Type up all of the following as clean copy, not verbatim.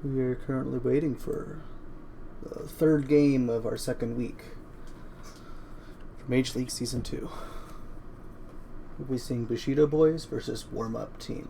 We are currently waiting for the third game of our second week for Mage League Season 2. We'll be seeing Bushido Boys versus Warm-Up Team.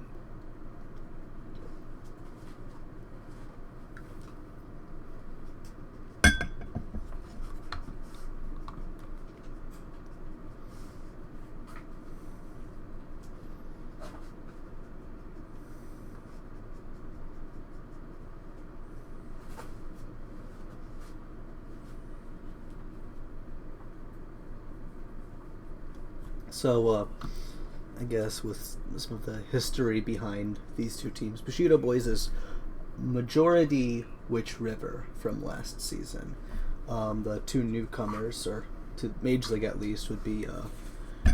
So, I guess with some of the history behind these two teams, Bushido Boys is majority Witch River from last season. The two newcomers, or to Mage League at least, would be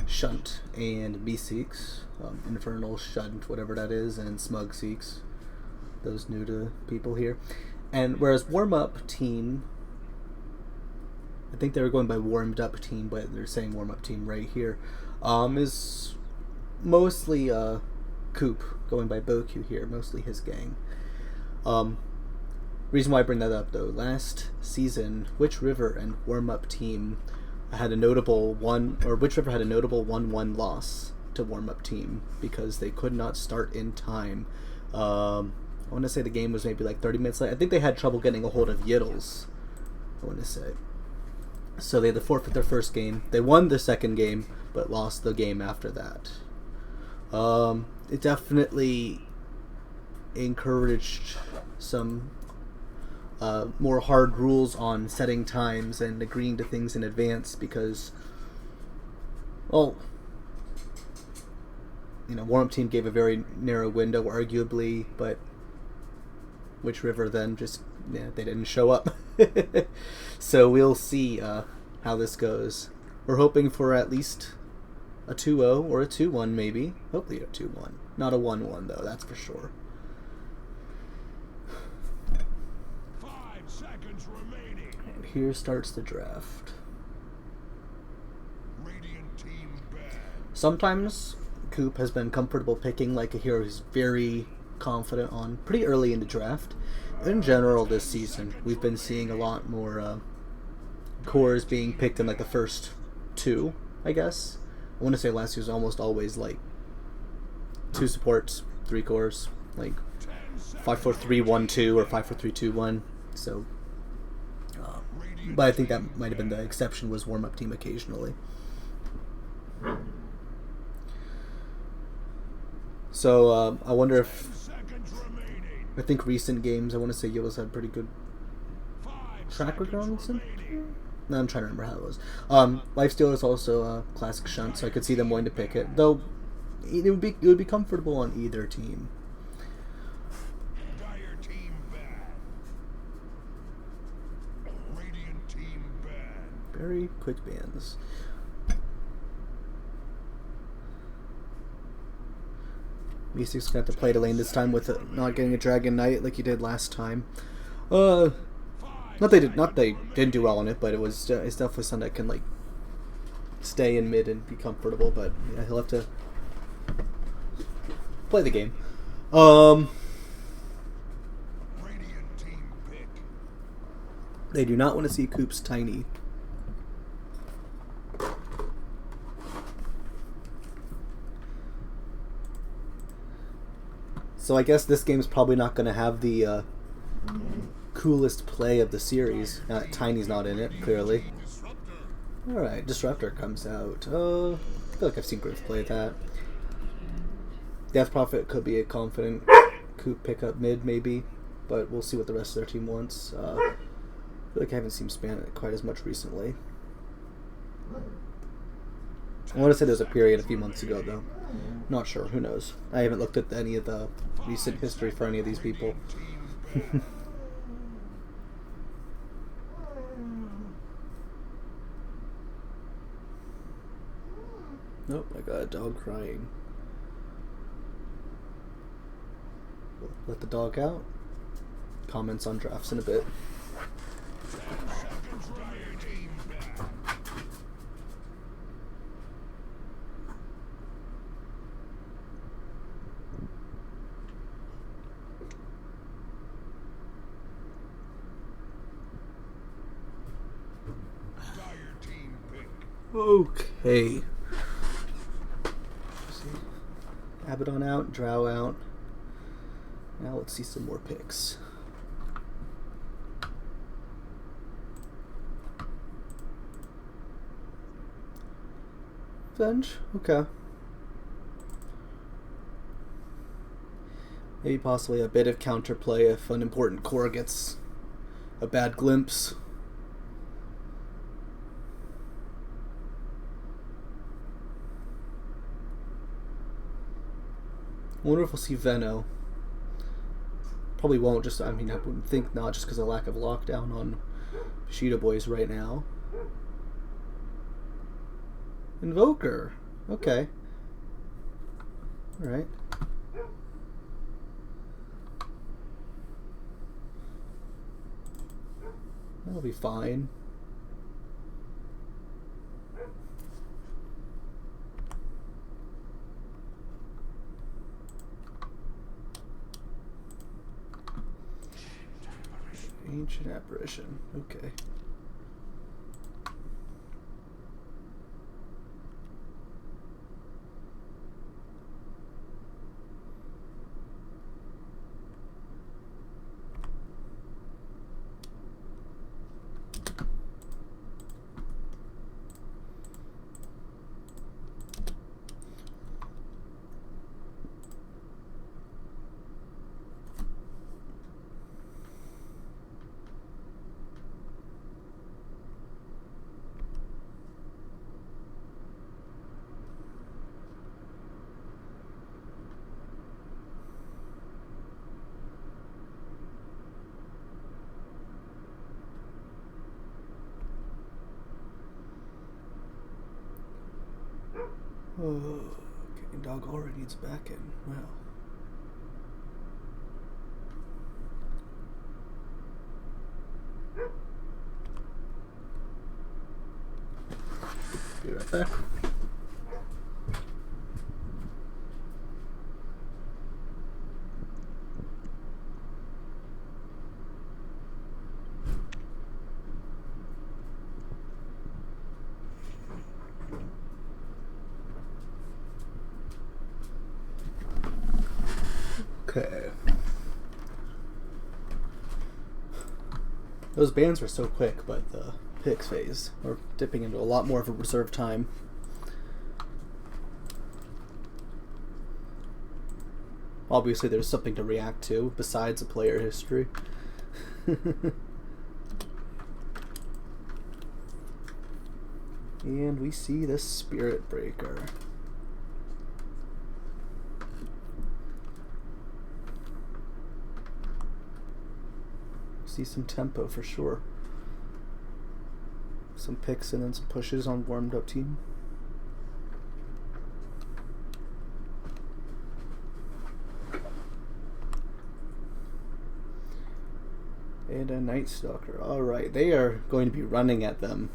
Shunt and Meeseeks. Infernal, Shunt, whatever that is, and Smug Seeks. Those new to people here. And whereas Warm-Up Team, I think they were going by Warmed Up Team, but they're saying Warm-Up Team right here, is mostly Coop, going by Boku here, mostly his gang. Reason why I bring that up, though, last season, Witch River and Warm-Up Team had a notable Witch River had a notable 1-1 loss to Warm-Up Team because they could not start in time. I want to say the game was maybe like 30 minutes late. I think they had trouble getting a hold of Yiddles, I want to say. So they had to forfeit their first game. They won the second game, but lost the game after that. It definitely encouraged some more hard rules on setting times and agreeing to things in advance because, well, Warm-Up Team gave a very narrow window, arguably, but Witch River then just, they didn't show up. So we'll see how this goes. We're hoping for at least a 2-0 or a 2-1 maybe. Hopefully a 2-1. Not a 1-1 though, that's for sure. 5 seconds remaining. And here starts the draft. Radiant team bad. Sometimes Coop has been comfortable picking like a hero he's very confident on pretty early in the draft. In general this season, we've been seeing a lot more cores being picked in like the first 2, I guess. I want to say last year was almost always like 2 supports, 3 cores, like 5-4-3-1-2 or 5-4-3-2-1. So, but I think that might have been the exception was Warm-Up Team occasionally. So I wonder if, I think recent games, I want to say Yiddles had pretty good track record on this. No, I'm trying to remember how it was. Lifesteal is also a classic Shunt, so I could see them wanting to pick it. Though it would be comfortable on either team. Dire team bad. Radiant team bad. Very quick bans. Meeseeks got to play the lane this time with not getting a Dragon Knight like he did last time. Not they didn't do well on it, but it's definitely something that can like stay in mid and be comfortable. But yeah, he'll have to play the game. Radiant team pick. They do not want to see Coop's tiny. So I guess this game's probably not going to have the coolest play of the series. Tiny's not in it, clearly. Alright, Disruptor comes out. I feel like I've seen Griff play that. Death Prophet could be a confident Coop pickup mid, maybe. But we'll see what the rest of their team wants. I feel like I haven't seen Span it quite as much recently. I want to say there's a period a few months ago, though. Not sure. Who knows? I haven't looked at any of the recent history for any of these people. Nope, I got a dog crying. Let the dog out. Comments on drafts in a bit. Okay. Abaddon out, Drow out. Now let's see some more picks. Venge? Okay. Maybe possibly a bit of counterplay if an important core gets a bad glimpse. I wonder if we'll see Venno. Probably won't, just, I mean, I wouldn't think not, just because of lack of lockdown on Bushido boys right now. Invoker. Okay. Alright. That'll be fine. Ancient Apparition. Okay. Oh, okay, dog already needs back in. Wow. Be right back. Okay. Those bans were so quick, but the picks phase, we're dipping into a lot more of a reserve time. Obviously, there's something to react to besides a player history. And we see the Spirit Breaker. See some tempo for sure. Some picks and then some pushes on warmed up team. And a Night Stalker. Alright, they are going to be running at them.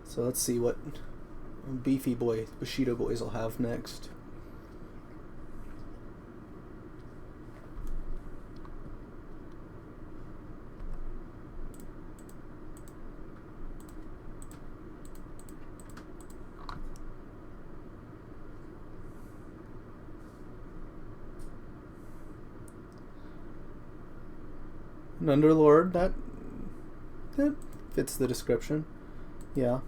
So let's see what beefy boy Bushido boys will have next. An Underlord, that fits the description. Yeah.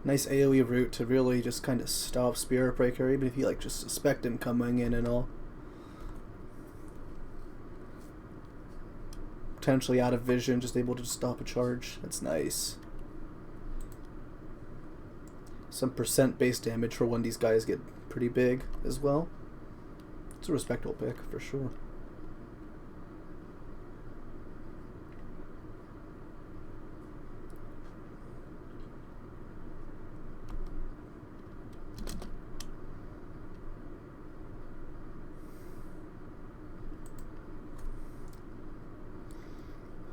Nice AoE route to really just kind of stop Spirit Breaker, even if you like just suspect him coming in and all. Potentially out of vision, just able to stop a charge. That's nice. Some percent base damage for when these guys get pretty big as well. It's a respectable pick for sure.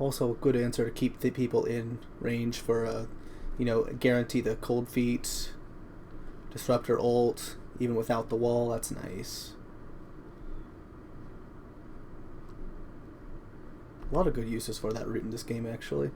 Also a good answer to keep the people in range for guarantee the cold feet, disruptor ult, even without the wall. That's nice. A lot of good uses for that root in this game, actually.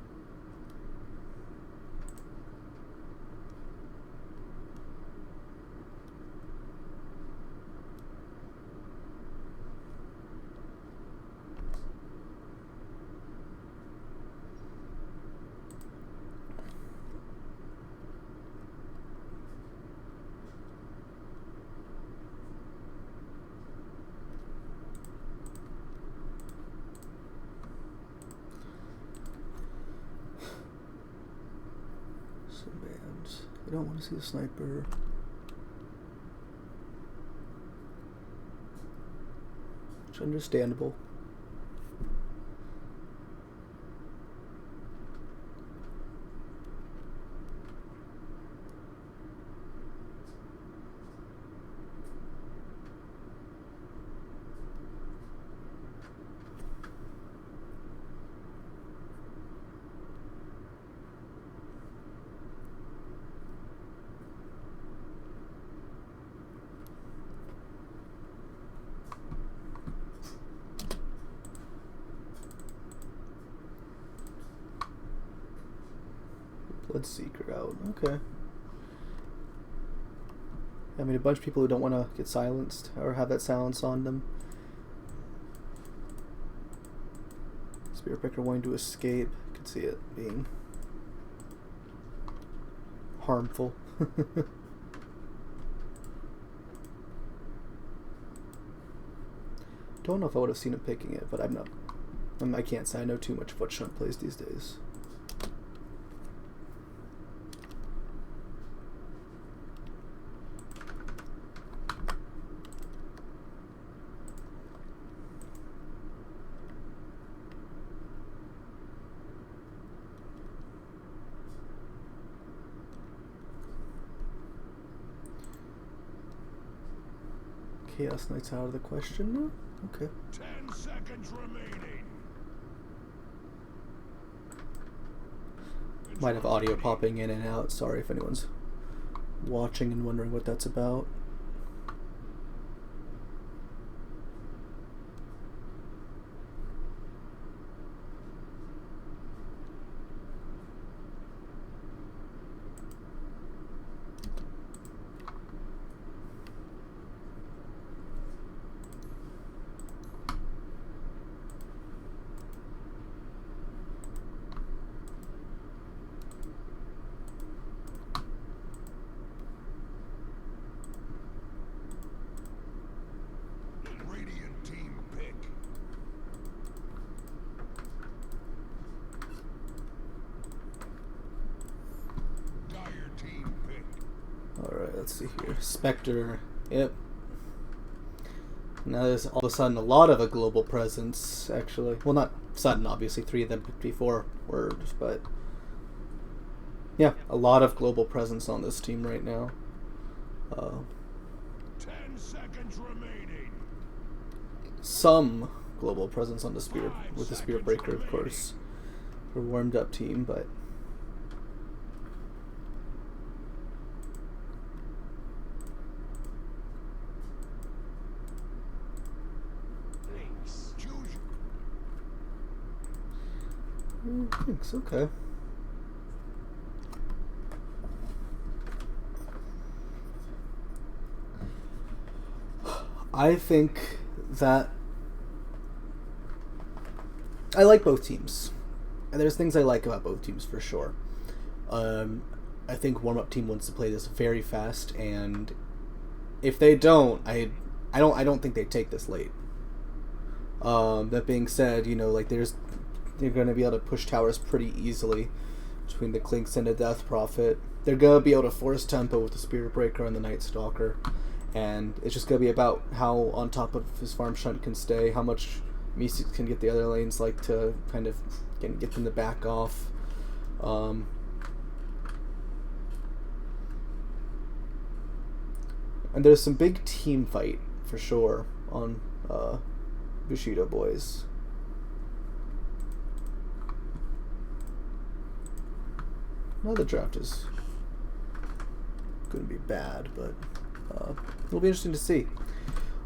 I don't want to see the sniper. It's understandable. Bloodseeker out. Okay. I mean, a bunch of people who don't want to get silenced or have that silence on them. Spirit Breaker wanting to escape. I could see it being harmful. Don't know if I would have seen him picking it, but I'm not. I can't say I know too much of what Shunt plays these days. Chaos Knight's out of the question now? Okay. 10 seconds remaining. Might have audio popping in and out. Sorry if anyone's watching and wondering what that's about. Radiant team pick. Dire team pick. Alright, let's see here. Spectre. Yep. Now there's all of a sudden a lot of a global presence, actually. Well, not sudden, obviously. 3 of them before words, but yeah, a lot of global presence on this team right now. 10 seconds remaining. Some global presence on the Spirit, with the Spirit Breaker, of course, for a warmed up team, but thanks, okay. I think that I like both teams. And there's things I like about both teams for sure. I think warm-up team wants to play this very fast, and if they don't, I don't think they take this late. That being said, they're going to be able to push towers pretty easily between the Clinks and the Death Prophet. They're going to be able to force tempo with the Spirit Breaker and the Night Stalker. And it's just going to be about how on top of his farm Shunt can stay, how much Meeseeks can get the other lanes to kind of get them to back off. And there's some big team fight for sure on Bushido boys. Now the draft is going to be bad, but it'll be interesting to see.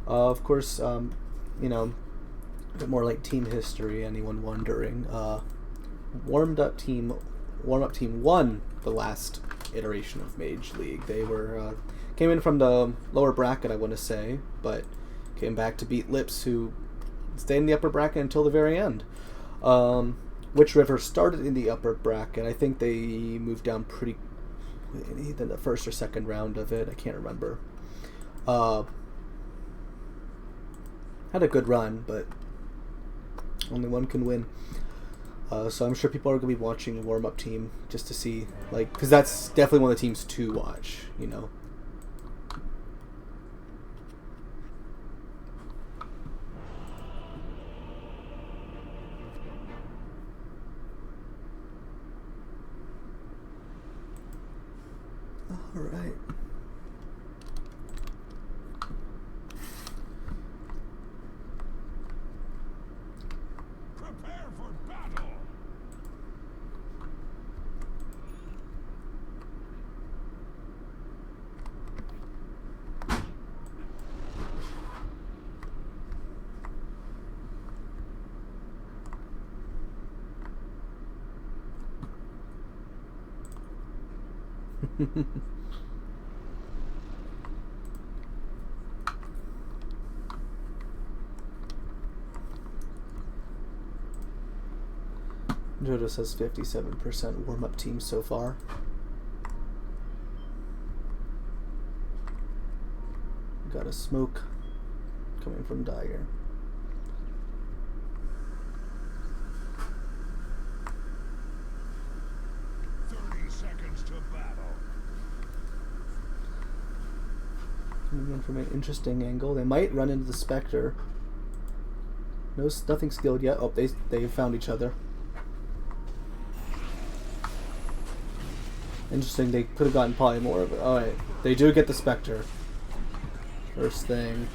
Of course, you know, a bit more like team history. Anyone wondering? Warm-up team won the last iteration of Mage League. They were came in from the lower bracket, I want to say, but came back to beat Lips, who stayed in the upper bracket until the very end. Witch River started in the upper bracket. I think they moved down pretty either the first or second round of it. I can't remember. Had a good run, but only one can win. So I'm sure people are going to be watching the warm-up team just to see, like, because that's definitely one of the teams to watch, you know. All right. Prepare for battle. Jojo says 57% warm-up team so far. Got a smoke coming from Dyer. To battle. Coming in from an interesting angle. They might run into the Spectre. Nothing skilled yet. Oh, they found each other. Interesting. They could have gotten probably more of it. All right, they do get the Spectre. First thing.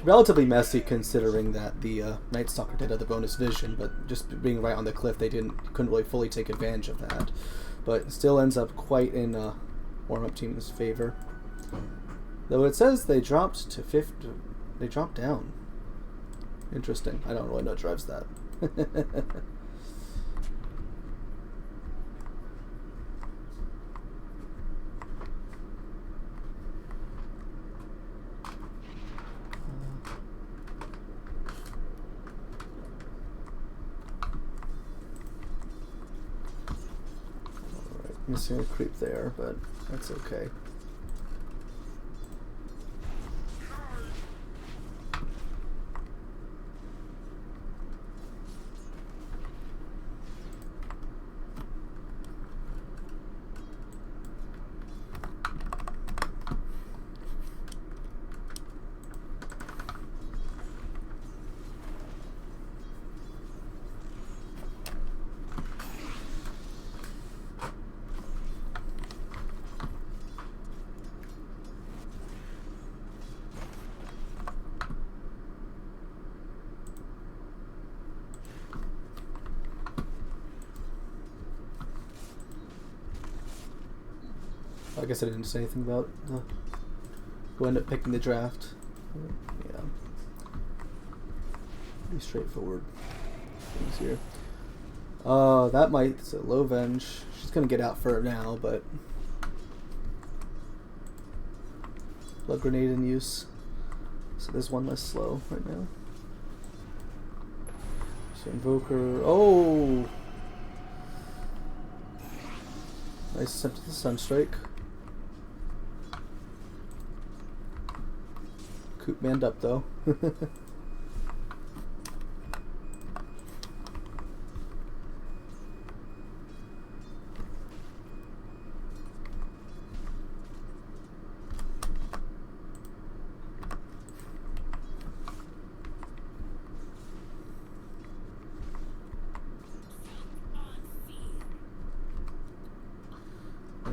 Relatively messy considering that the Night Stalker did have the bonus vision, but just being right on the cliff, they couldn't really fully take advantage of that. But it still ends up quite in warm-up team's favor. Though it says they dropped to 50, they dropped down. Interesting. I don't really know what drives that. Missing a creep there, but that's okay. I guess I didn't say anything about who ended up picking the draft. Yeah. Pretty straightforward things here. That might, it's a low venge. She's gonna get out for it now, but blood grenade in use. So there's one less slow right now. So Invoker, oh! Nice attempt at the Sunstrike. Coop manned up though.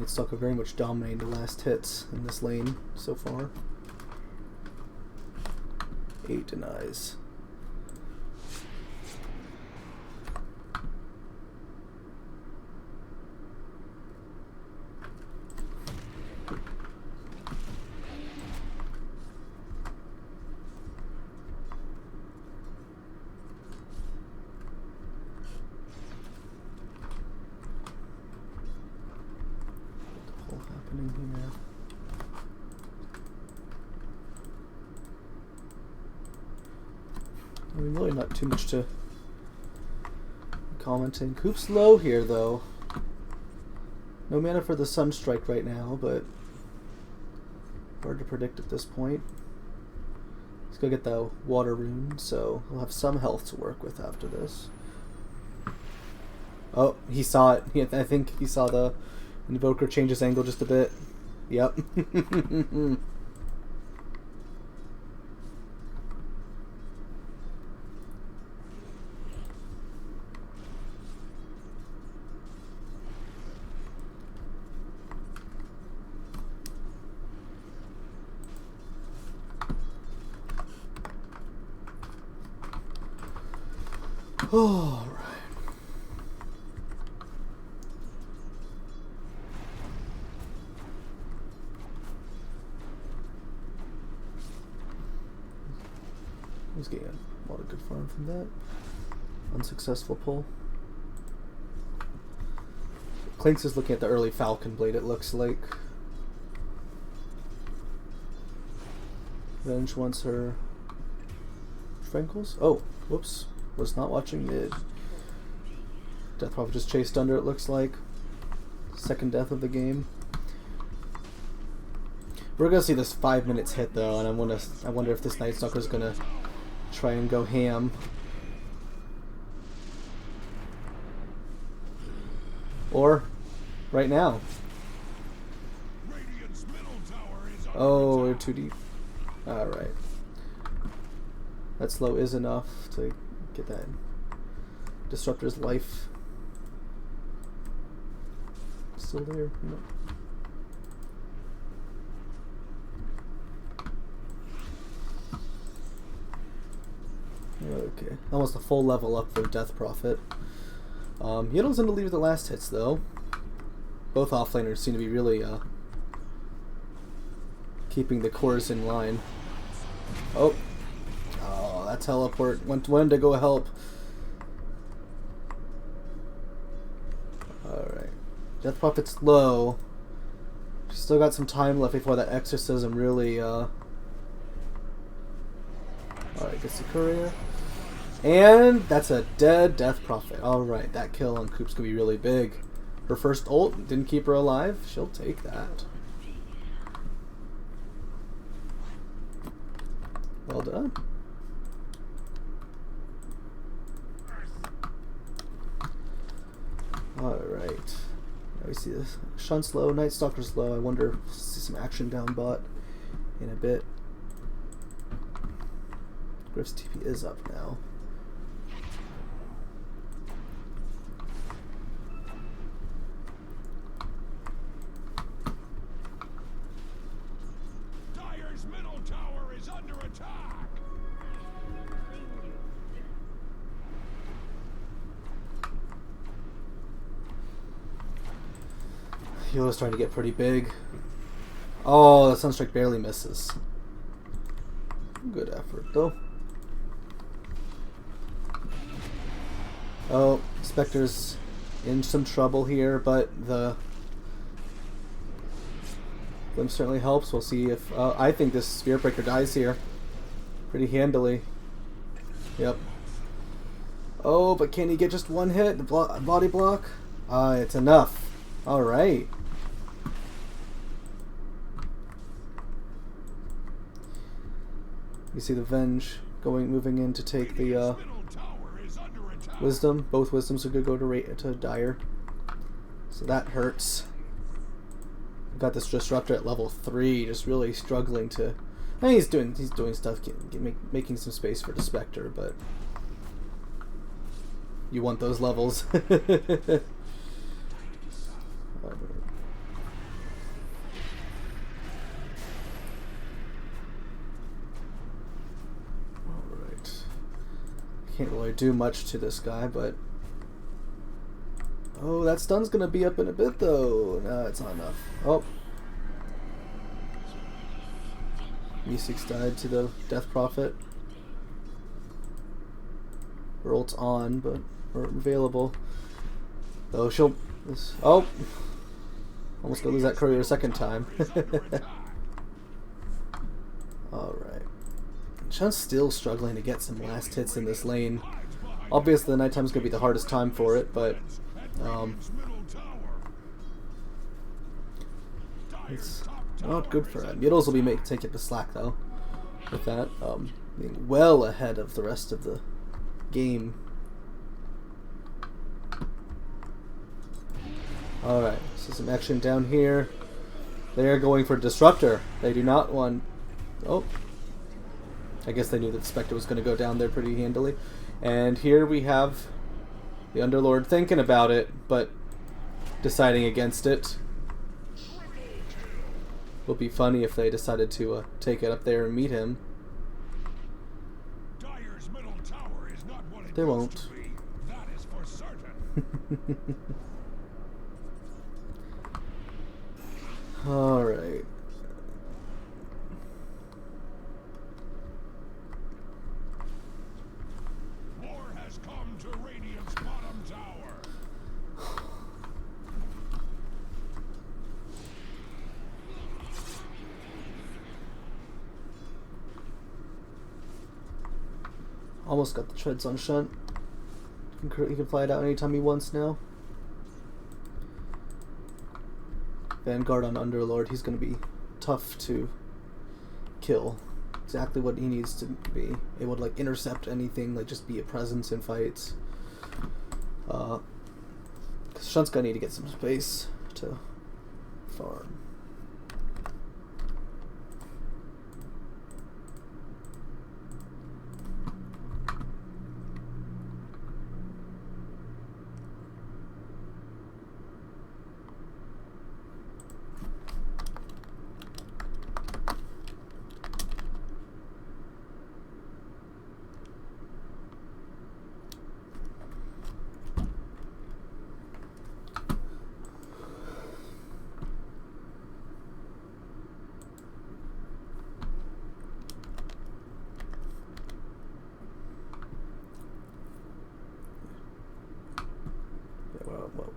Stalker very much dominating the last hits in this lane so far. 8 denies. happening here? I mean, really not too much to commenting. Coop's low here, though. No mana for the Sunstrike right now, but hard to predict at this point. He's gonna get the Water Rune, so he'll have some health to work with after this. Oh, he saw it. I think he saw the Invoker change his angle just a bit. Yep. All right. He's getting a lot of good farm from that. Unsuccessful pull. Clinks is looking at the early Falcon Blade, it looks like. Venge wants her Frankles. Oh, whoops. Was not watching mid. Death Prophet just chased under, it looks like. Second death of the game. We're gonna see this 5 minutes hit though, and I wonder if this Night Stalker is gonna try and go ham. Or right now. Oh, we're too deep. Alright. That slow is enough to get that Disruptor's life. Still there? No. Okay, almost a full level up for Death Prophet. Yiddle's in the lead with the last hits though. Both offlaners seem to be really keeping the cores in line. Oh, that teleport went to go help. Alright. Death Prophet's low. She's still got some time left before that exorcism really alright, gets the courier. And that's a dead Death Prophet. Alright, that kill on Coop's gonna be really big. Her first ult didn't keep her alive. She'll take that. Well done. Alright. Now we see this. Shunt's low, Night Stalker's low. I wonder if we'll see some action down bot in a bit. Griff's TP is up now. Dire's middle tower is under attack. Healer's trying to get pretty big. Oh, the Sunstrike barely misses. Good effort, though. Oh, Spectre's in some trouble here, but the Glimpse certainly helps. We'll see if... I think this Spirit Breaker dies here. Pretty handily. Yep. Oh, but can he get just one hit? The body block? It's enough. Alright. You see the Venge moving in to take the Wisdom. Both Wisdoms are going to go to Dire. So that hurts. We've got this Disruptor at level 3, just really struggling to... I mean, he's doing stuff, making some space for the Spectre, but... You want those levels. Can't really do much to this guy, but... Oh, that stun's gonna be up in a bit, though. No, it's not enough. Oh. M6 died to the Death Prophet. Her ult's on, but... Or available. Though she'll... Oh! Almost gonna lose that courier a second time. Alright. Shun's still struggling to get some last hits in this lane. Obviously the nighttime's gonna be the hardest time for it, but it's not good for him. Yiddles will be taking the slack though with that. Being well ahead of the rest of the game. Alright, so some action down here. They're going for Disruptor. They do not want... Oh. I guess they knew that the Spectre was going to go down there pretty handily. And here we have the Underlord thinking about it, but deciding against it. Would be funny if they decided to take it up there and meet him. They won't. That is for certain. Alright. War has come to Radiant's bottom tower. Almost got the treads on Shunt. He can fly it out anytime he wants now. Vanguard on Underlord, he's going to be tough to kill. Exactly what he needs to be. Able to like intercept anything, like just be a presence in fights. Because Shunt's going to need to get some space to farm.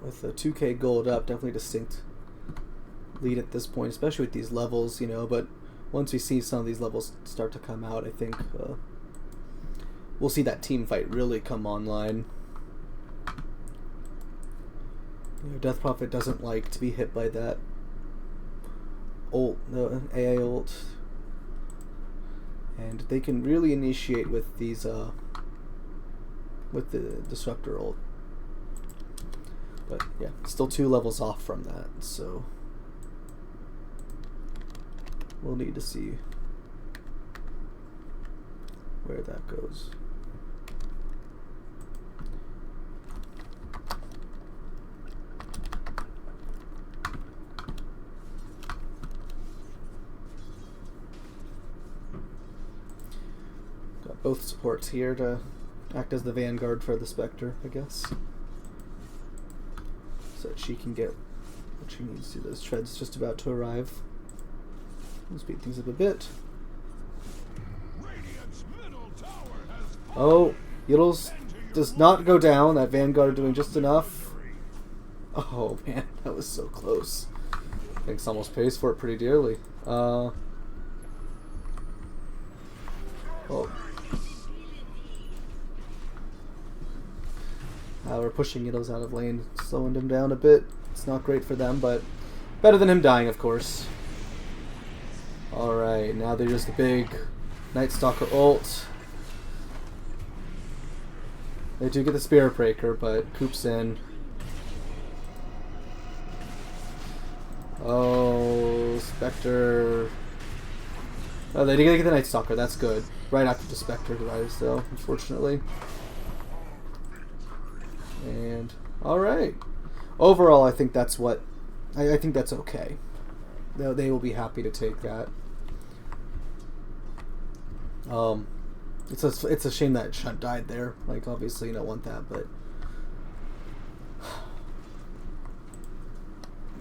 With the 2k gold up, definitely distinct lead at this point, especially with these levels, you know, but once we see some of these levels start to come out, I think we'll see that team fight really come online. You know, Death Prophet doesn't like to be hit by that ult, the AI ult, and they can really initiate with these with the Disruptor ult. But yeah, still 2 levels off from that, so we'll need to see where that goes. Got both supports here to act as the vanguard for the Spectre, I guess. So that she can get what she needs to. Those treads just about to arrive. We'll speed things up a bit. Oh, Yiddles does not go down. That Vanguard doing just enough. Oh man, that was so close. Thanks, almost pays for it pretty dearly. Oh. We're pushing Yiddles out of lane, slowing him down a bit. It's not great for them, but better than him dying, of course. Alright, now there's the big Night Stalker ult. They do get the Spirit Breaker, but Coop's in. Oh, Spectre. Oh, they did get the Night Stalker, that's good. Right after the Spectre dies, though, unfortunately. And alright. Overall, I think that's what I think that's okay. They will be happy to take that. It's a shame that Shunt died there. Like, obviously you don't want that, but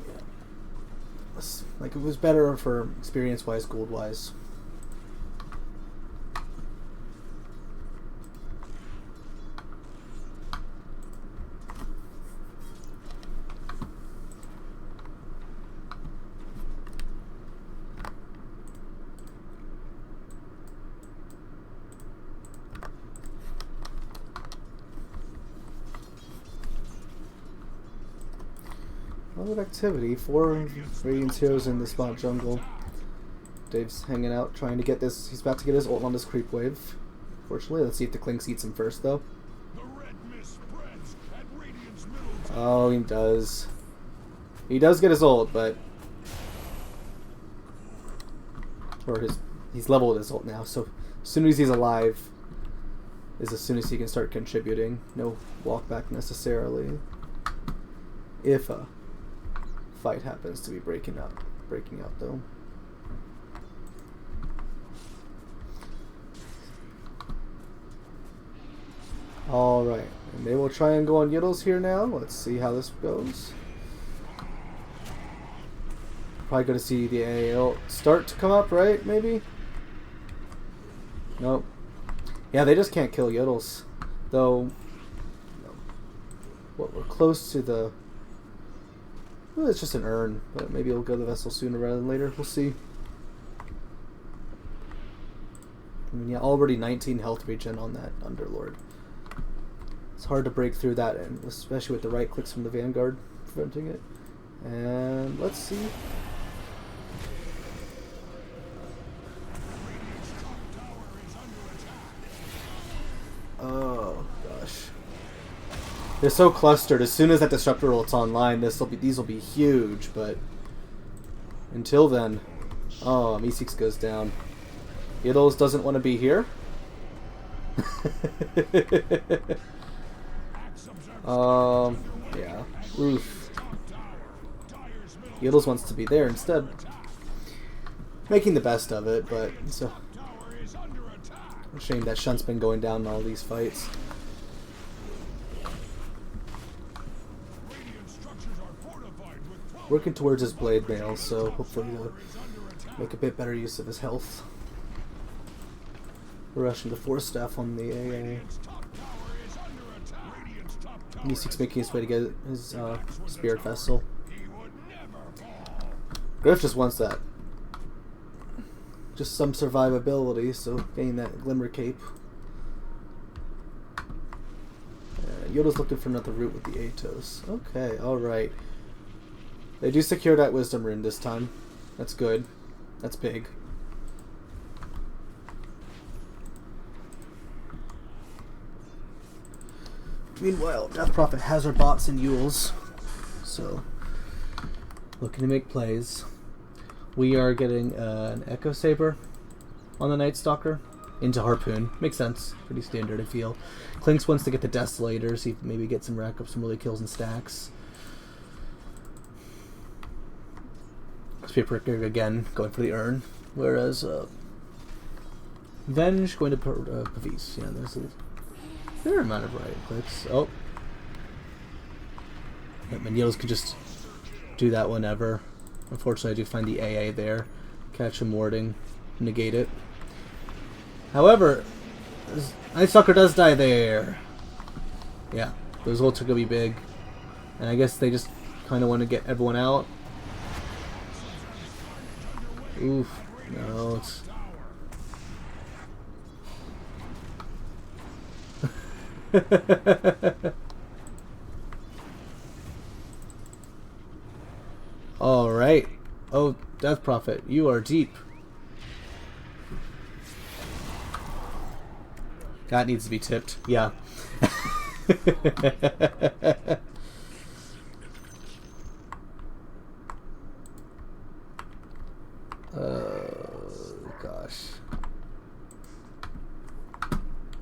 yeah. Like, it was better for experience wise, gold wise. lot of activity. 4 Radiance heroes in the spot jungle. Dave's hanging out, trying to get this. He's about to get his ult on this creep wave. Fortunately, let's see if the Clinks eats him first, though. Oh, he does. He does get his ult, but he's leveled his ult now. So as soon as he's alive, is as soon as he can start contributing. No walk back necessarily. If a fight happens to be breaking out though. Alright, and they will try and go on Yiddles here now. Let's see how this goes. Probably going to see the AAL start to come up, right? Maybe? Nope. Yeah, they just can't kill Yiddles. Though, what we're close to the... Well, it's just an urn, but maybe it'll go to the vessel sooner rather than later. We'll see. I mean, yeah, already 19 health regen on that Underlord. It's hard to break through that, and especially with the right clicks from the Vanguard preventing it. And let's see. Oh gosh, they're so clustered. As soon as that disruptor ult's online, these will be huge. But until then, oh, Meeseeks goes down. Yiddles doesn't want to be here. Yeah. Oof. Yiddles wants to be there instead. Making the best of it, but it's a shame that Shunt's been going down in all these fights. Working towards his blade mail, so hopefully he'll make a bit better use of his health. We're rushing to 4 staff on the AA. Meeseeks making his way to get his Spirit Vessel. Griff just wants that. Just some survivability, so getting that Glimmer Cape. Yoda's looking for another route with the Atos. Okay, alright. They do secure that Wisdom Rune this time. That's good. That's big. Meanwhile, Death Prophet has her bots and Yules, so looking to make plays. We are getting an Echo Saber on the Night Stalker into Harpoon. Makes sense. Pretty standard, I feel. Clinks wants to get the Desolator, see if maybe get some rack up some early kills and stacks. Spear again going for the urn, whereas Venge going to Pavis. Yeah, there's a fair amount of riot clicks. Oh. Manios can just do that whenever. Unfortunately, I do find the AA there. Catch him warding. Negate it. However, Night Stalker does die there. Yeah, those ults are going to be big. And I guess they just kind of want to get everyone out. Oof. No, it's... Alright. Oh, Death Prophet, you are deep. That needs to be tipped. Yeah. Gosh.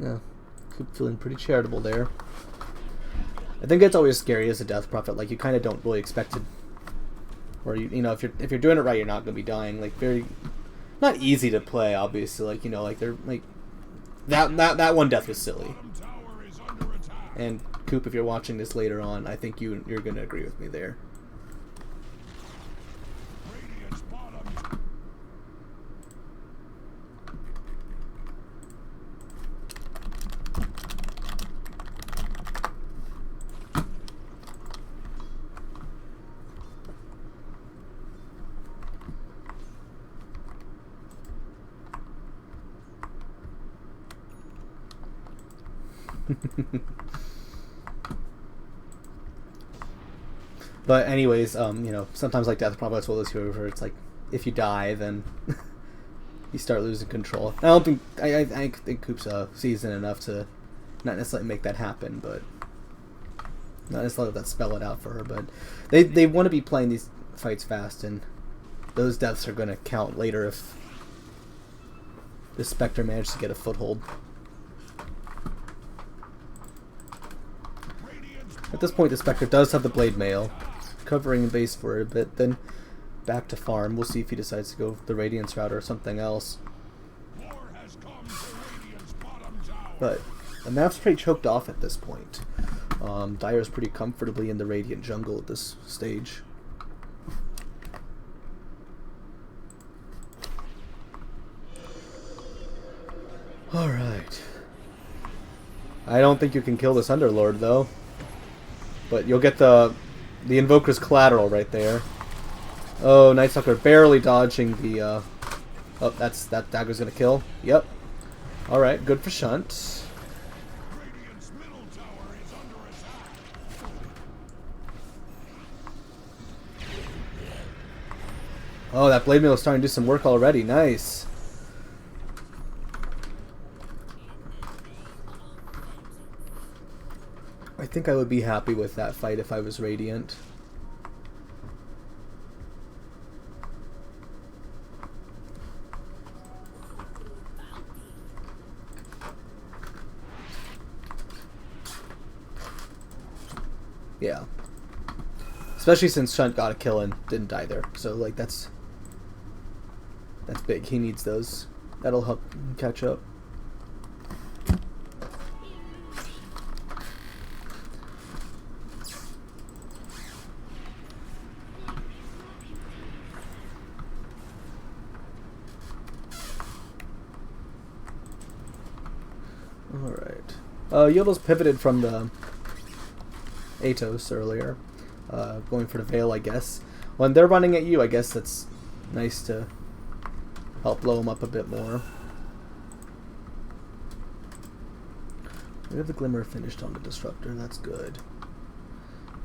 Yeah. Feeling pretty charitable there. I think it's always scary as a Death Prophet. Like, you kind of don't really expect it, or you know, if you're doing it right, you're not gonna be dying. Like, very not easy to play, obviously. Like, you know, like they're like that one death was silly. And Coop, if you're watching this later on, I think you're gonna agree with me there. But anyways, you know, sometimes like Death Prophet's one of those heroes where it's like, if you die, then you start losing control. I don't think I think Coop's seasoned enough to not necessarily make that happen, but not necessarily that spell it out for her. But they want to be playing these fights fast, and those deaths are going to count later if the Spectre managed to get a foothold. At this point, the Spectre does have the Blade Mail, covering base for a bit, then back to farm. We'll see if he decides to go the Radiance route or something else. But the map's pretty choked off at this point. Dire's pretty comfortably in the Radiant jungle at this stage. Alright. I don't think you can kill this Underlord, though. But you'll get the Invoker's collateral right there. Oh, Night Stalker barely dodging the... Oh, that dagger's gonna kill. Yep. Alright, good for Shunt. Oh, that Blade Mail is starting to do some work already. Nice. I think I would be happy with that fight if I was Radiant. Yeah. Especially since Shunt got a kill and didn't die there. So, like, that's big. He needs those. That'll help him catch up. Alright. Yodel's pivoted from the Atos earlier. Going for the Veil, I guess. When they're running at you, I guess that's nice to help blow them up a bit more. We have the Glimmer finished on the Disruptor, that's good.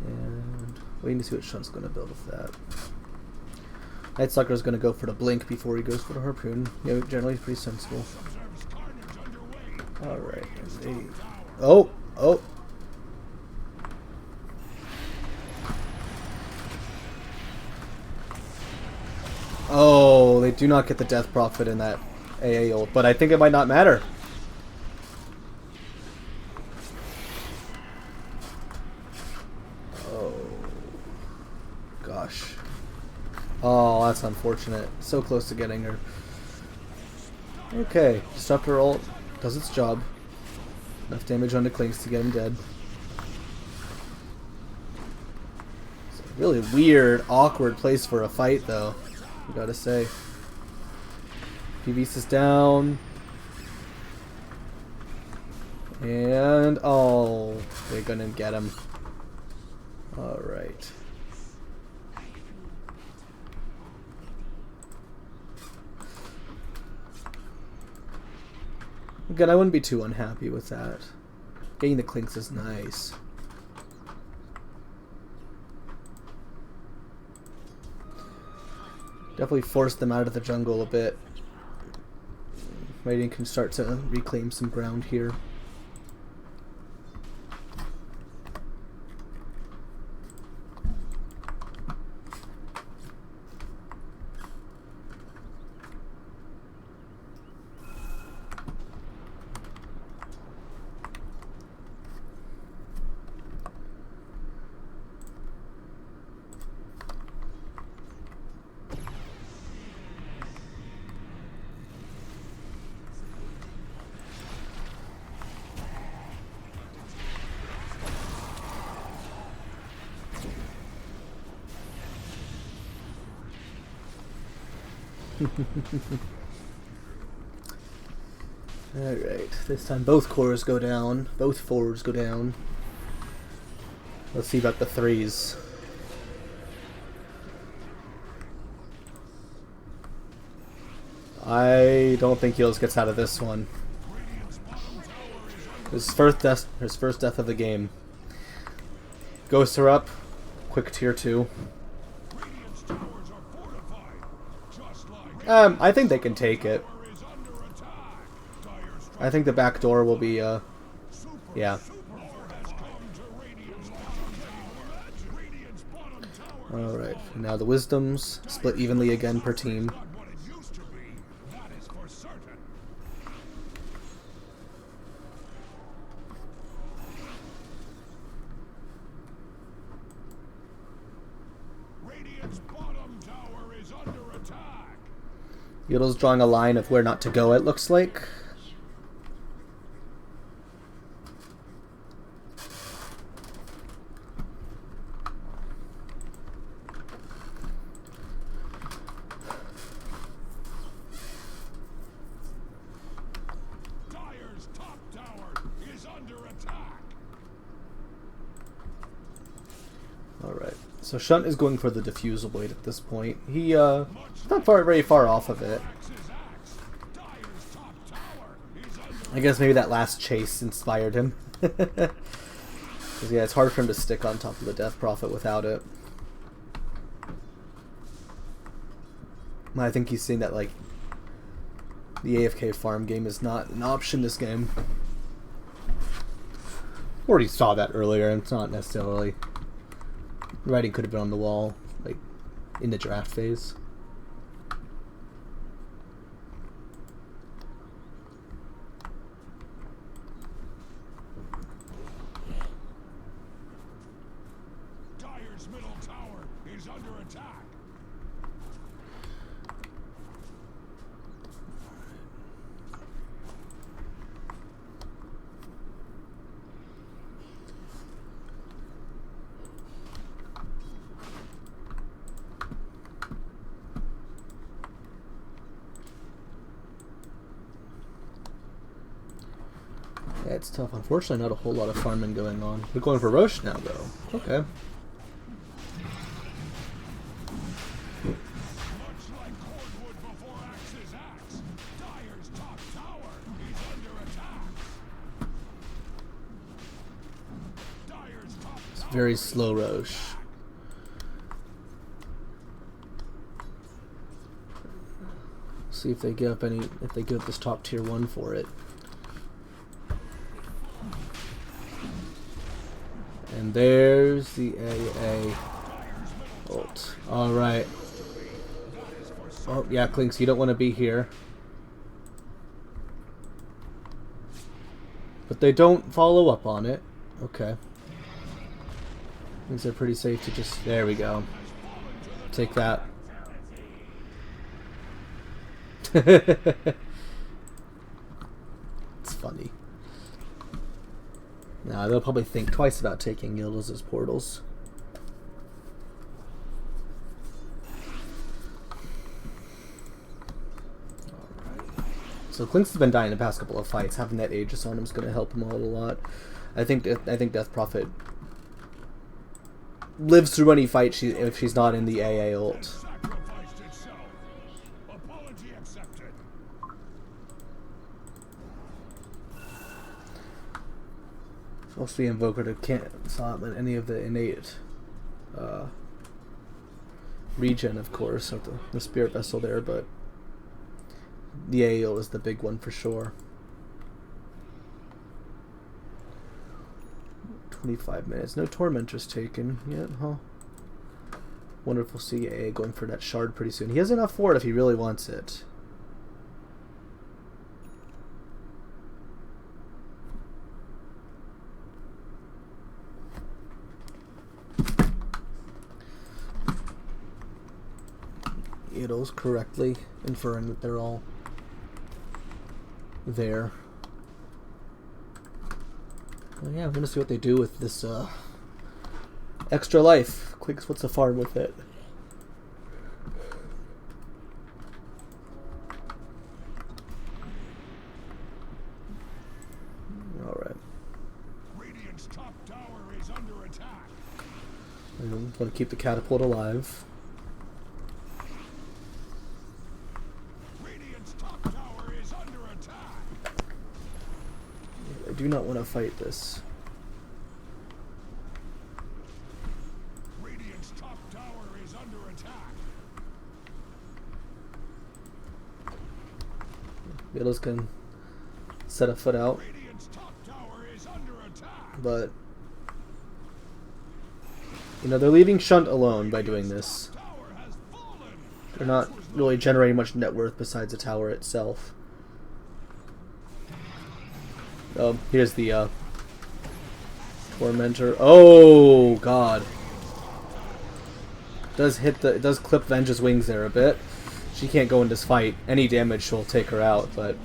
And waiting to see what Shunt's going to build with that. Night Stalker's going to go for the Blink before he goes for the Harpoon. Yeah, generally pretty sensible. Alright. Oh! Oh! Oh, they do not get the Death Prophet in that AA ult, but I think it might not matter. Oh. Gosh. Oh, that's unfortunate. So close to getting her. Okay, Disruptor ult does its job. Enough damage on the Clinks to get him dead. It's a really weird, awkward place for a fight, though. I gotta say. PV's is down. And oh, they're gonna get him. Alright. Again, I wouldn't be too unhappy with that. Getting the Clinks is nice. Definitely forced them out of the jungle a bit. Radiant can start to reclaim some ground here. Alright, this time both cores go down, both forwards go down. Let's see about the threes. I don't think Heals gets out of this one. His first death of the game. Ghosts her up, quick tier 2. Radiant's towers are fortified, just like I think they can take it. tower is under attack. Dire's I think the back door will be, super yeah. superpower has come to Radiant's bottom tower. Radiant's bottom tower is Alright, now the wisdoms split evenly again per team. not what it used to be. That is for certain. Radiant's bottom tower is under attack. Yodel's drawing a line of where not to go, it looks like. Dire's top tower is under attack. Alright, so Shunt is going for the diffusal blade at this point. He's not very far off of it. Axe's axe. Dire's top tower is under I guess maybe that last chase inspired him. Because, yeah, it's hard for him to stick on top of the Death Prophet without it. I think he's seen that, like, the AFK farm game is not an option this game. Or he saw that earlier, and it's not necessarily... Writing could have been on the wall, like, in the draft phase. Dire's middle tower is under attack. Yeah, it's tough. Unfortunately, not a whole lot of farming going on. We're going for Roche now, though. Okay. Much like cordwood before Axe's axe, Dire's top tower is under attack. Dire's top tower Very slow Roche. See if they give up any. If they give up this top tier 1 for it. And there's the AA ult. Alright. Oh, yeah, Clinks, you don't want to be here. But they don't follow up on it. Okay. Things are pretty safe to just... There we go. Take that. It's funny. Nah, they'll probably think twice about taking Yildiz as portals. Alright. So Clinks has been dying the past couple of fights. Having that Aegis on him is going to help him out a lot. I think Death Prophet lives through any fight if she's not in the AA ult. sacrificed itself. Apology accepted. Also, the Invoker to can't summon any of the innate regen, of course, of the Spirit Vessel there, but the AO is the big one for sure. 25 minutes. No Tormentors taken yet, huh? Wonder if we'll see AA going for that shard pretty soon. He has enough for it if he really wants it. Idols correctly inferring that they're all there. Well, yeah, I'm gonna see what they do with this extra life. Quicks, what's the farm with it? Alright. Radiant's top tower is under attack. I'm gonna keep the catapult alive. Radiant's top tower is under attack. I do not want to fight this. Radiant's Beatles can set a foot out. Radiant's top tower is under attack. But, you know, they're leaving Shunt alone by doing this. Tower has fallen. They're not really generating much net worth besides the tower itself. Oh, here's the Tormentor. Oh God! It does clip Venge's wings there a bit. She can't go in this fight. Any damage will take her out, but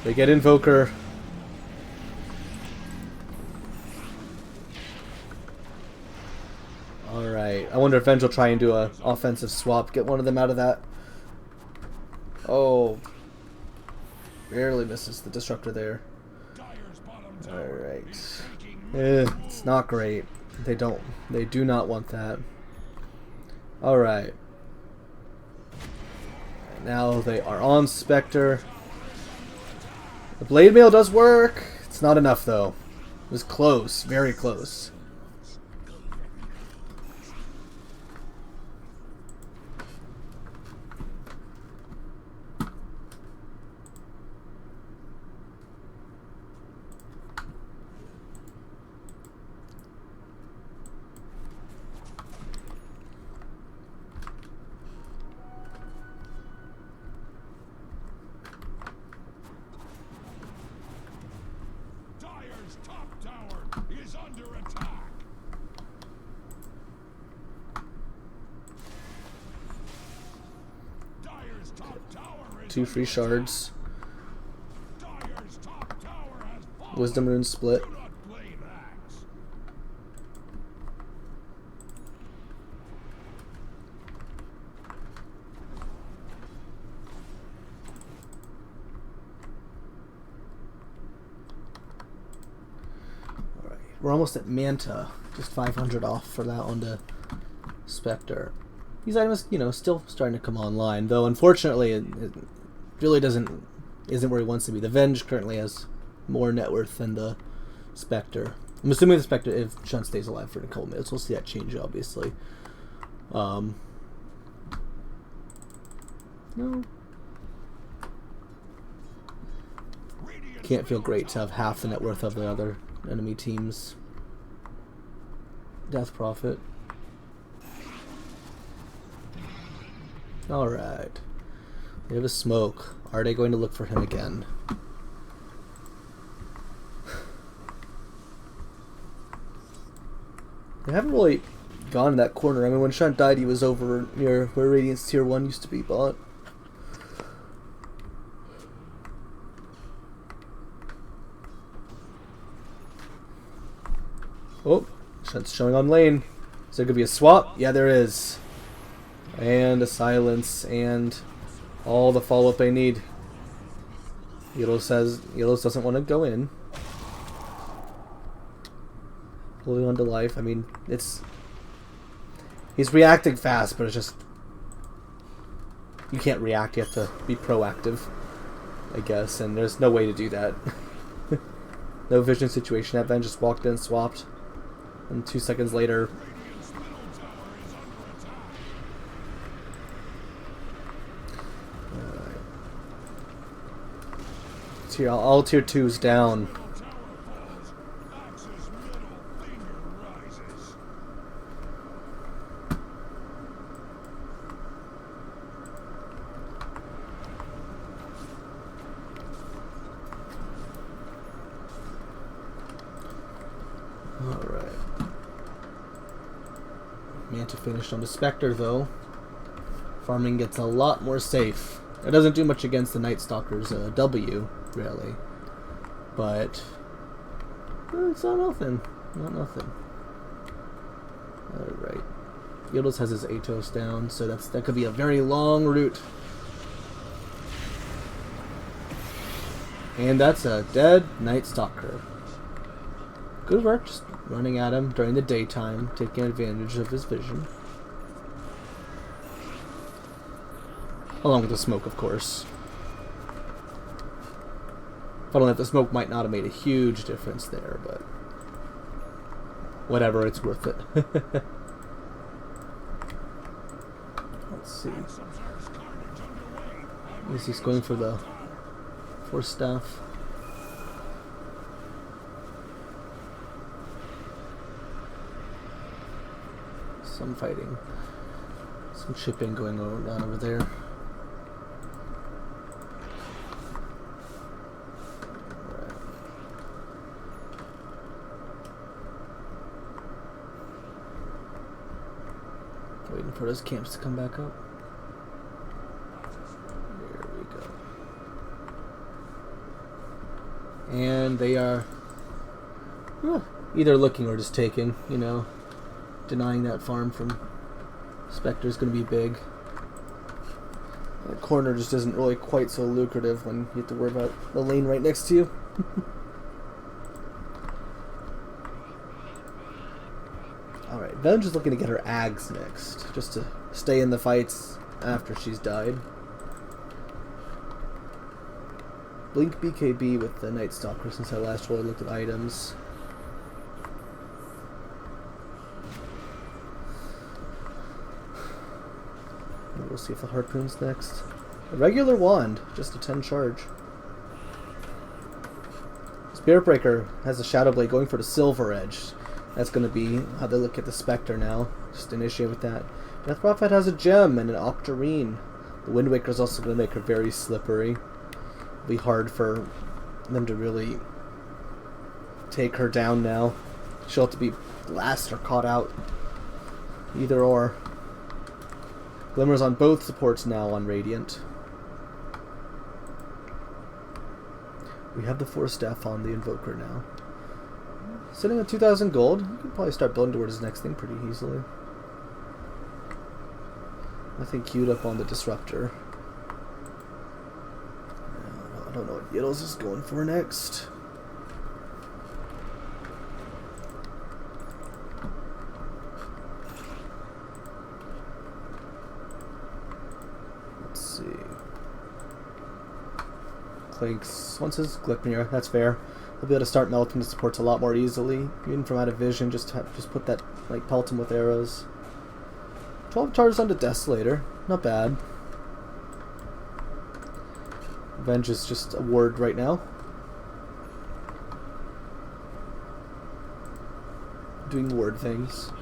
they get Invoker. Alright, I wonder if Venge will try and do a offensive swap, get one of them out of that. Oh, barely misses the Disruptor there. Alright. It's not great. They do not want that. Alright. Now they are on Spectre. The Blade Mail does work. It's not enough though. It was close, very close. Two free shards. Wisdom Rune split. Alright, we're almost at Manta. Just 500 off for that on the Spectre. These items, you know, still starting to come online, though unfortunately it really isn't where he wants to be. The Venge currently has more net worth than the Spectre. I'm assuming the Spectre, if Shunt stays alive for a couple minutes, we'll see that change, obviously. No. Can't feel great to have half the net worth of the other enemy teams. Death Prophet. Alright. We have a smoke. Are they going to look for him again? They haven't really gone in that corner. I mean, when Shunt died, he was over near where Radiant's Tier 1 used to be bought. Oh, Shunt's showing on lane. Is there going to be a swap? Yeah, there is. And a silence, and all the follow-up I need. Yellow doesn't want to go in. Holding on to life. I mean, he's reacting fast, but it's just you can't react. You have to be proactive, I guess. And there's no way to do that. No vision situation. That Ben just walked in, swapped, and 2 seconds later. All tier 2's down. Alright. Manta finished on the Spectre though. Farming gets a lot more safe. It doesn't do much against the Night Stalker's W, really. But it's not nothing. Not nothing. Alright. Yildiz has his Atos down, so that could be a very long route. And that's a dead Night Stalker. Good work, just running at him during the daytime, taking advantage of his vision. Along with the smoke, of course. Funnily enough, the smoke might not have made a huge difference there, but whatever, it's worth it. Let's see. He's going for the Force staff. Some fighting. Some chipping going on over there. Waiting for those camps to come back up. There we go. And they are either looking or just taking, you know. Denying that farm from Spectre's going to be big. That corner just isn't really quite so lucrative when you have to worry about the lane right next to you. Alright, Venge is looking to get her Ags next, just to stay in the fights after she's died. Blink BKB with the Night Stalker since I last really looked at items. We'll see if the Harpoon's next. A regular wand, just a 10 charge. Spirit Breaker has a Shadow Blade going for the Silver Edge. That's going to be how they look at the Spectre now. Just initiate with that. Death Prophet has a gem and an Octarine. The Wind Waker is also going to make her very slippery. It'll be hard for them to really take her down now. She'll have to be last or caught out. Either or. Glimmers on both supports now on Radiant. We have the Force Staff on the Invoker now. Sitting at 2,000 gold, you can probably start building towards his next thing pretty easily. Nothing queued up on the Disruptor. I don't know what Yiddles is going for next. Let's see. Clanks wants his Glypnir, that's fair. He'll be able to start melting the supports a lot more easily. Even from out of vision, just put that, like, pelt him with arrows. 12 charges onto Desolator, not bad. Avenge is just a ward right now. Doing ward things.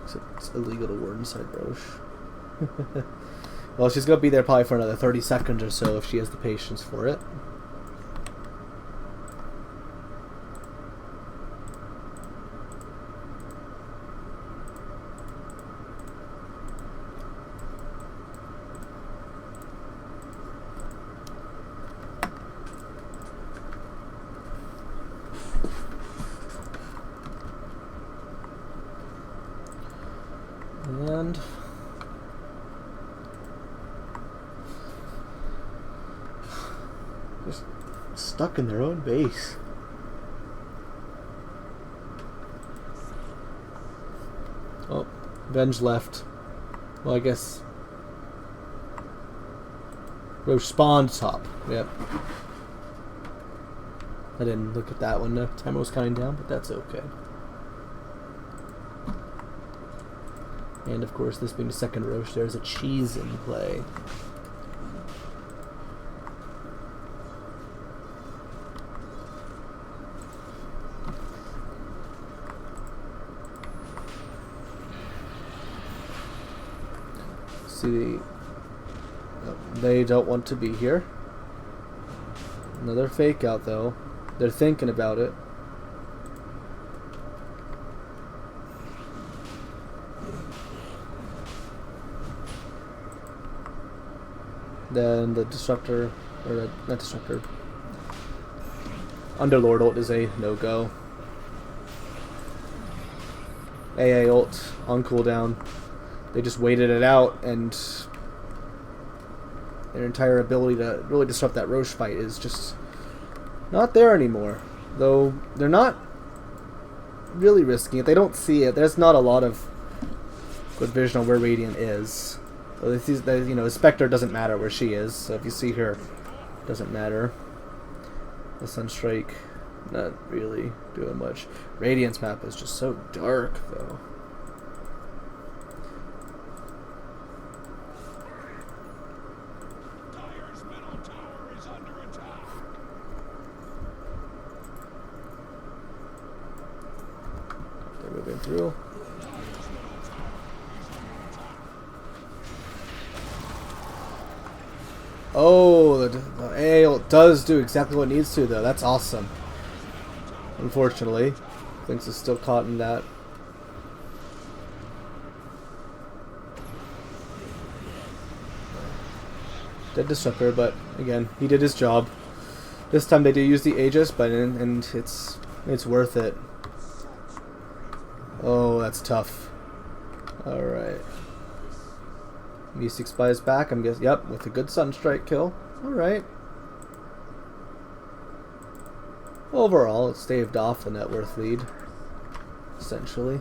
Except it's illegal to ward inside Roche. Well, she's going to be there probably for another 30 seconds or so if she has the patience for it. And just stuck in their own base. Oh, Venge left. Well, I guess Roche spawned top. Yep. I didn't look at that one. The timer was counting down, but that's okay. And of course, this being the second Roche, there's a cheese in play. See, they don't want to be here. Another fake out though. They're thinking about it. Then the Disruptor, or the, not Disruptor, Underlord ult is a no-go. AA ult on cooldown. They just waited it out, and their entire ability to really disrupt that Roche fight is just not there anymore. Though they're not really risking it. They don't see it. There's not a lot of good vision on where Radiant is. You know, Spectre doesn't matter where she is, so if you see her, it doesn't matter. The Sunstrike, not really doing much. Radiant's map is just so dark, though. Dyer's moving through. Oh, the AO does do exactly what it needs to, though. That's awesome. Unfortunately, Lynx is still caught in that. Dead Disruptor, but again, he did his job. This time they do use the Aegis, but and it's worth it. Oh, that's tough. All right. Mystic Spy is back. I'm guessing. Yep, with a good Sunstrike kill. All right. Overall, it staved off the net worth lead, essentially.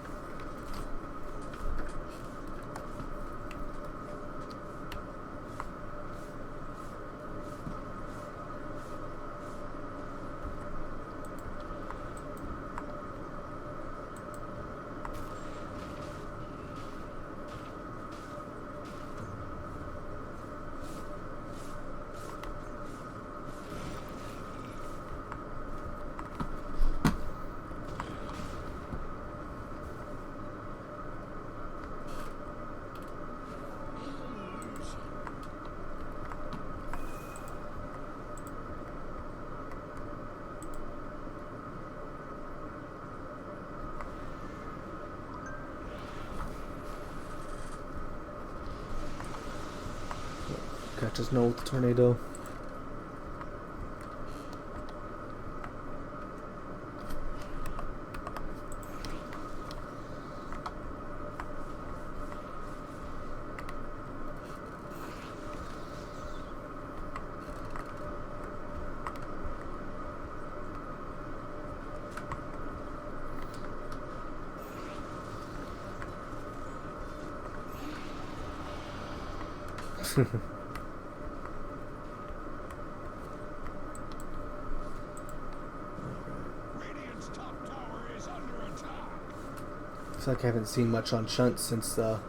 Catches no with the tornado. Radiant's top tower is under attack. Looks like I haven't seen much on Shunt since the.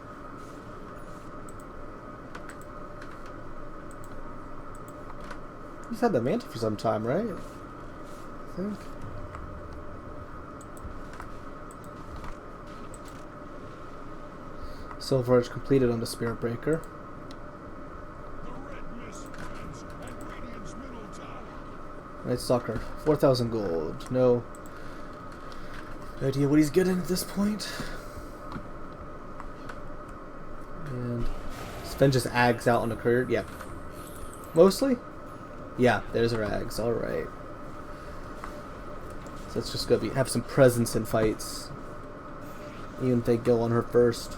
He's had the mantle for some time, right? I think. Silver Edge completed on the Spirit Breaker. The red mist spreads at Radiant's middle tower. Night Stalker, 4,000 gold. No idea what he's getting at this point. And Sven just ags out on the career. Yeah. Mostly? Yeah, there's her ags. Alright. So it's just gonna have some presence in fights. Even if they go on her first.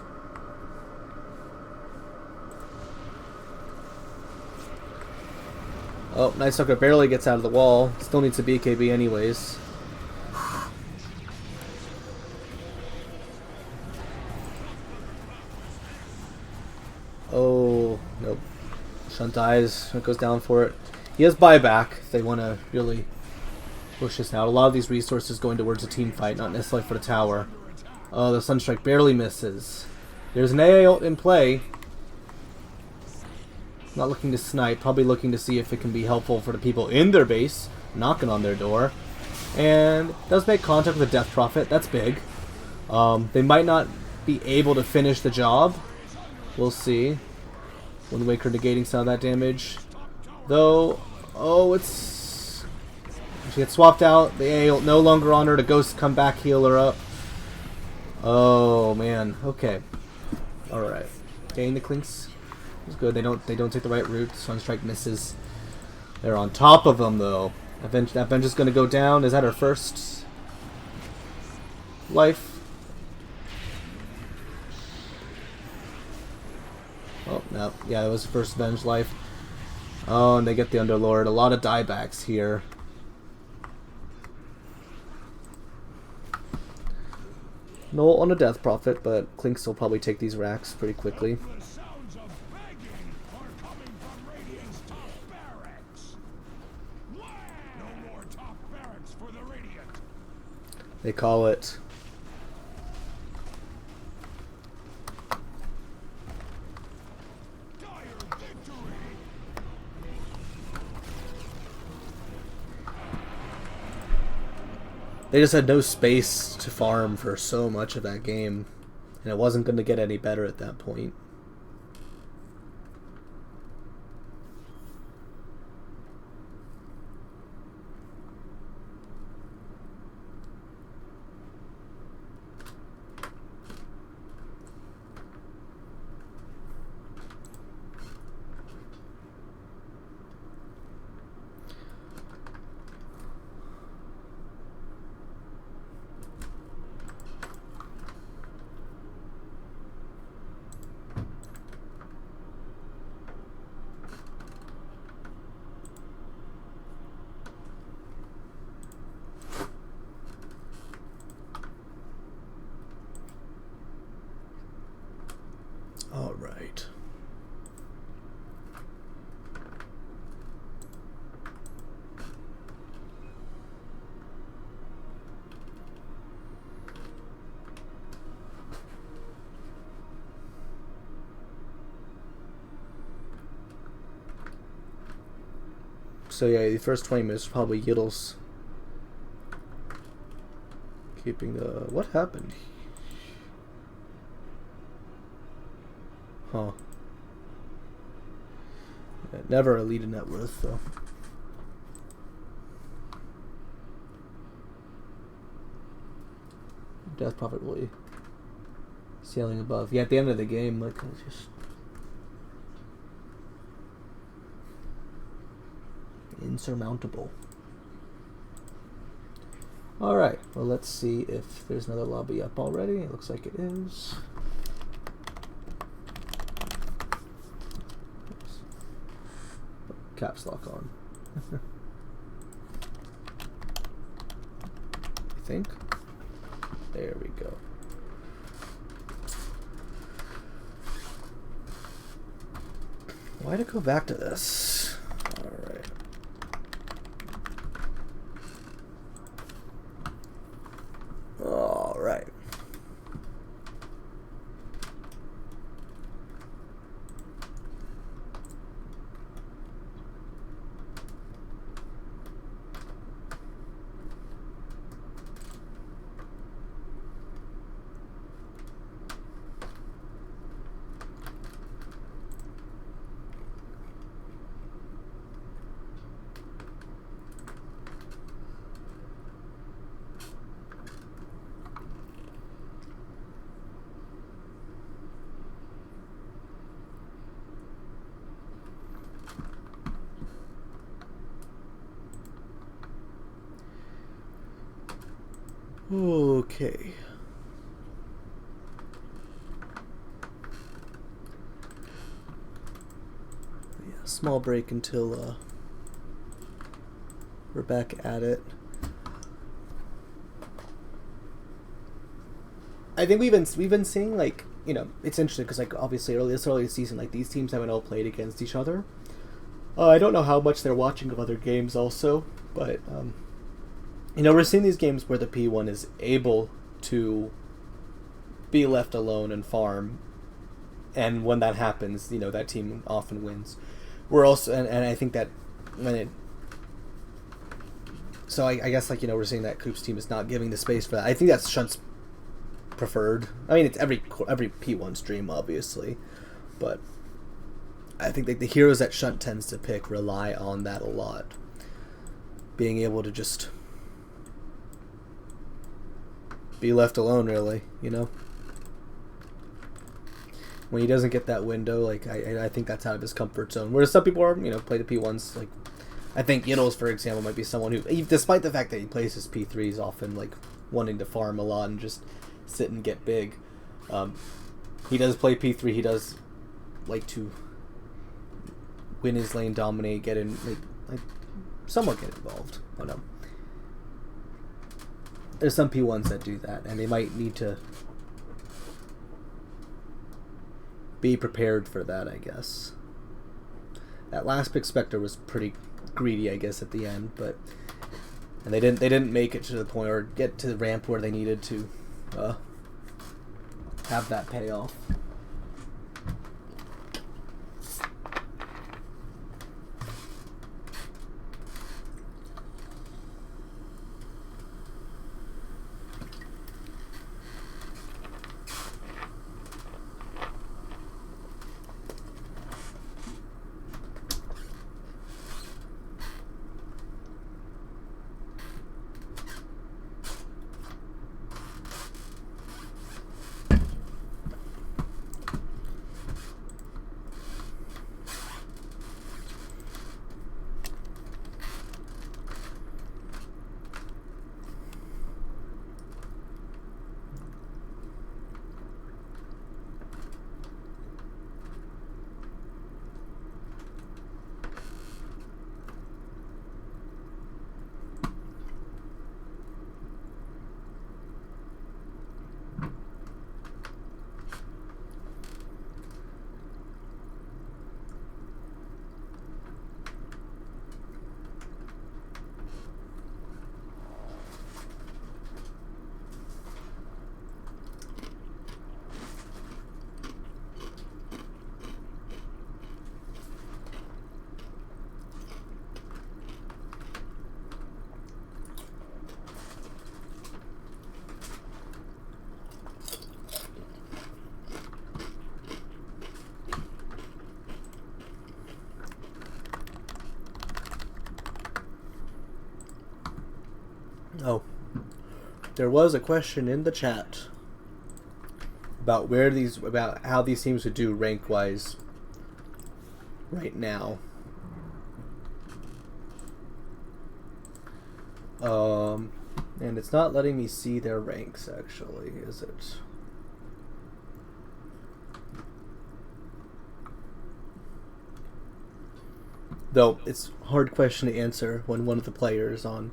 Oh, Night Stalker barely gets out of the wall. Still needs a BKB anyways. Oh, nope. Shunt dies. It goes down for it. He has buyback if they want to really push this out. A lot of these resources going towards a team fight, not necessarily for the tower. Oh, the Sunstrike barely misses. There's an AA ult in play. Not looking to snipe, probably looking to see if it can be helpful for the people in their base, knocking on their door. And does make contact with the Death Prophet, that's big. They might not be able to finish the job. We'll see. Wind Waker negating some of that damage. Though, oh, it's... She gets swapped out, the A no longer on her, the Ghost come back, heal her up. Oh, man, okay. Alright. Getting the Clinks. It's good. They don't take the right route. Sunstrike misses. They're on top of them though. That bench is gonna go down. Is that her first life? Oh no. Yeah, that was the first bench life. Oh, and they get the Underlord. A lot of diebacks here. No on a Death Prophet, but Clinks will probably take these racks pretty quickly. The sounds of begging are coming from Radiant's top barracks. No more top barracks for the Radiant. They call it Dire victory. they just had no space to farm for so much of that game, and it wasn't going to get any better at that point. All right. So yeah, the first 20 minutes probably Yiddles keeping the... What happened? Huh. Yeah, never a lead in net worth, though. Death Prophet really sailing above. Yeah, at the end of the game, like, it's just... insurmountable. Alright, well, let's see if there's another lobby up already. It looks like it is. Caps lock on. I think. There we go. Why to go back to this? Alright. Alright. Okay. Yeah, small break until we're back at it. I think we've been seeing, like, you know, it's interesting because, like, obviously this early season, like, these teams haven't all played against each other. I don't know how much they're watching of other games also, but you know, we're seeing these games where the P1 is able to be left alone and farm, and when that happens, you know, that team often wins. We're also, and I think that when it, so I guess, like, you know, we're seeing that Coop's team is not giving the space for that. I think that's Shunt's preferred. I mean, it's every P1 stream, obviously, but I think, like, the heroes that Shunt tends to pick rely on that a lot, being able to just be left alone, really, you know? When he doesn't get that window, like, I think that's out of his comfort zone. Whereas some people are, you know, play the P1s, like, I think Yiddles, for example, might be someone who, despite the fact that he plays his P3s often, like, wanting to farm a lot and just sit and get big, he does play P3, he does like to win his lane, dominate, get in, like somewhat get involved, but there's some P1s that do that, and they might need to be prepared for that, I guess. That last pick Spectre was pretty greedy, I guess, at the end, but and they didn't make it to the point or get to the ramp where they needed to have that payoff. Oh, there was a question in the chat about about how these teams would do rank wise right now. And it's not letting me see their ranks actually, is it? Though it's a hard question to answer when one of the players on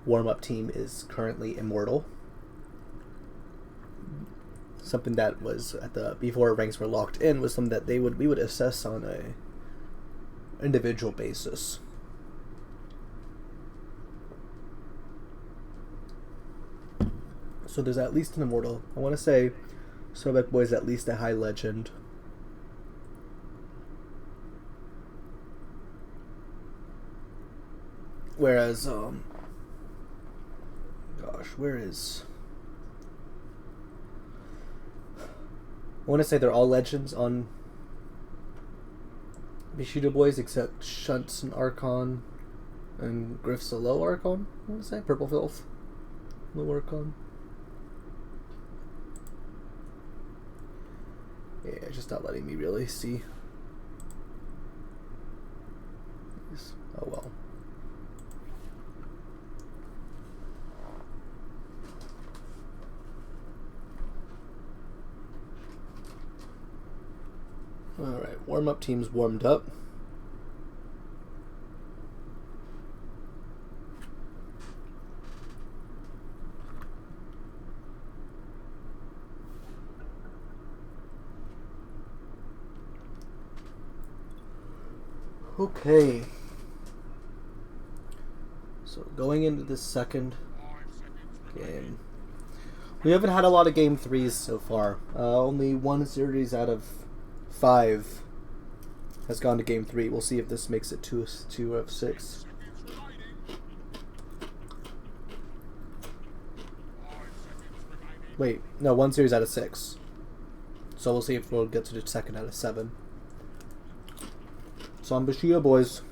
warm-up team is currently immortal. Something that was at the before ranks were locked in was something that we would assess on a individual basis. So there's at least an immortal. I want to say Sobek Boy is at least a high legend. Whereas, gosh, where is... I want to say they're all legends on Bushido Boys except Shunts and Archon and Griff's a low Archon, I want to say. Purple Filth. Low Archon. Yeah, it's just not letting me really see. Oh well. Alright, warm-up team's warmed up. Okay. So going into this second game. We haven't had a lot of game 3s so far. Only one series out of 5 has gone to game 3. We'll see if this makes it 2 of 6. Wait, no, 1 series out of 6. So we'll see if we'll get to the second out of 7. So on Bushido Boys.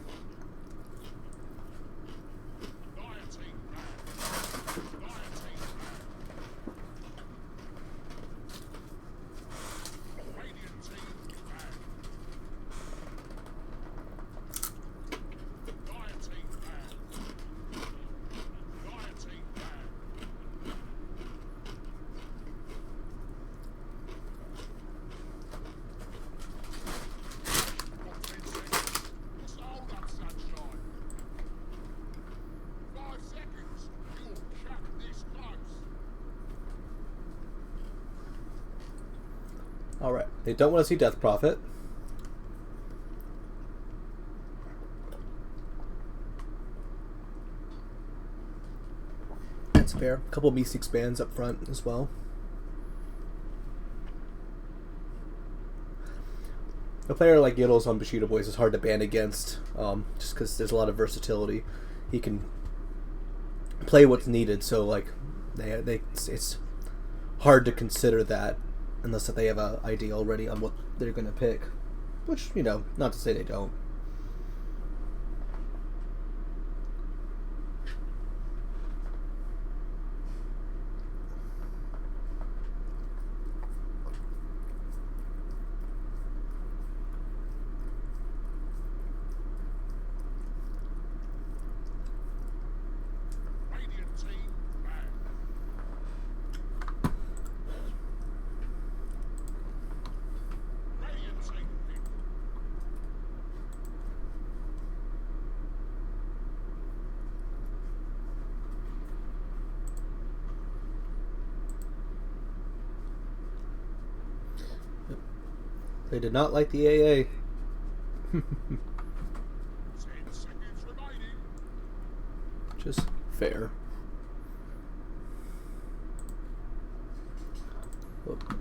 Alright, they don't want to see Death Prophet. That's fair. A couple of Meeseeks bands up front as well. A player like Yiddles on Bushido Boys is hard to ban against, just because there's a lot of versatility. He can play what's needed, so like it's hard to consider that unless they have an idea already on what they're going to pick. Which, you know, not to say they don't. They did not like the AA. 10 seconds remaining. Just fair. Oh, got it.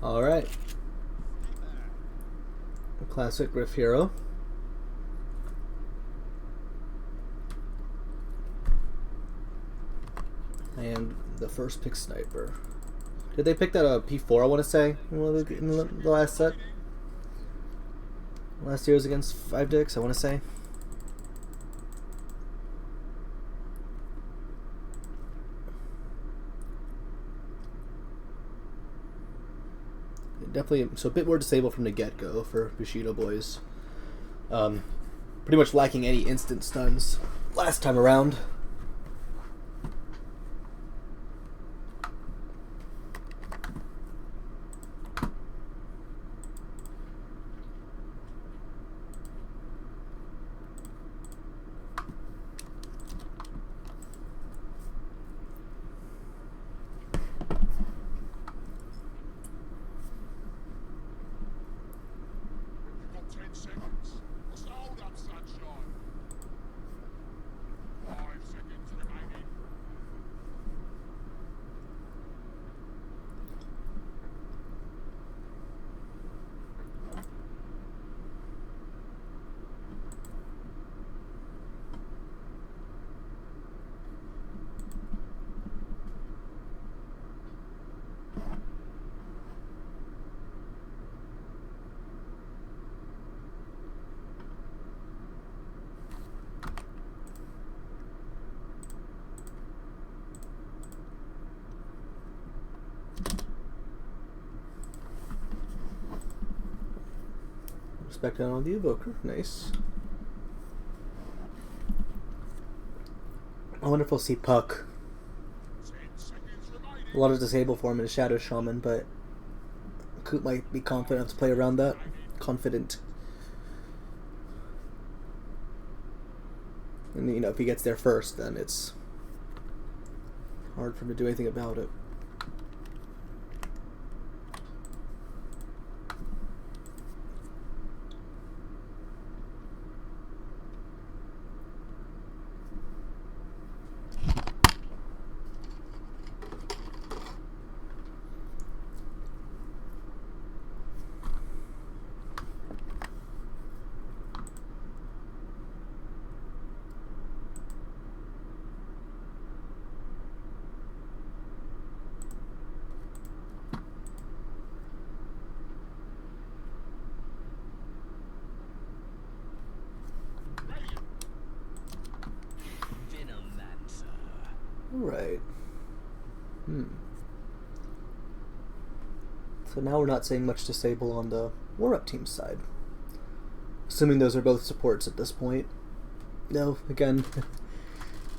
Alright. Classic Griff Hero. And the first pick Sniper. Did they pick that P4, I want to say, in the last set? Last year was against 5 Dicks, I want to say. Definitely, so a bit more disabled from the get-go for Bushido boys. Pretty much lacking any instant stuns last time around. Respect on the evoker, nice. I wonder if we'll see Puck. A lot of disable for him in a Shadow Shaman, but Coop might be confident enough to play around that. Confident. And you know, if he gets there first, then it's hard for him to do anything about it. Right. So now we're not seeing much disable on the War-Up team side. Assuming those are both supports at this point. No, again,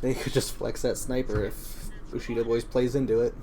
they could just flex that Sniper if Bushido Boys plays into it.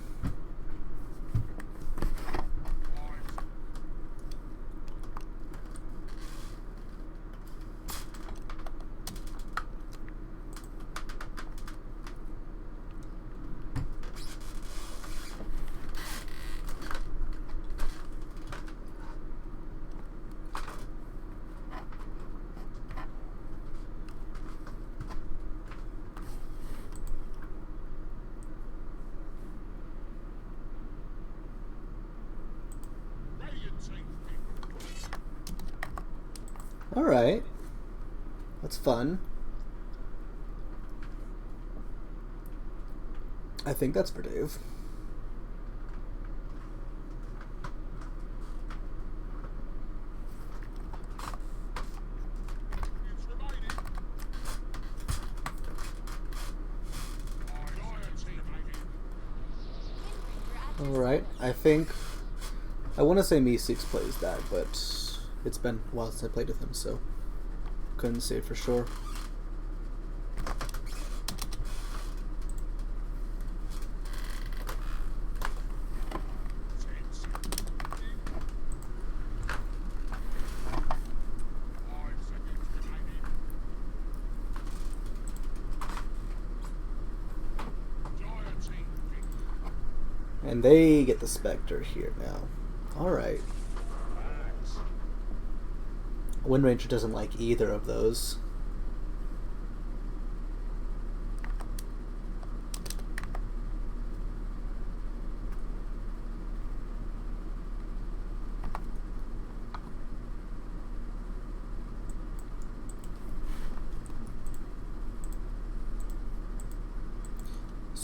Alright. That's fun. I think that's for Dave. Alright, I think... I want to say Me6 plays that, but it's been a while since I played with him, so couldn't say for sure. And they get the Spectre here now. Alright. Wind Ranger doesn't like either of those.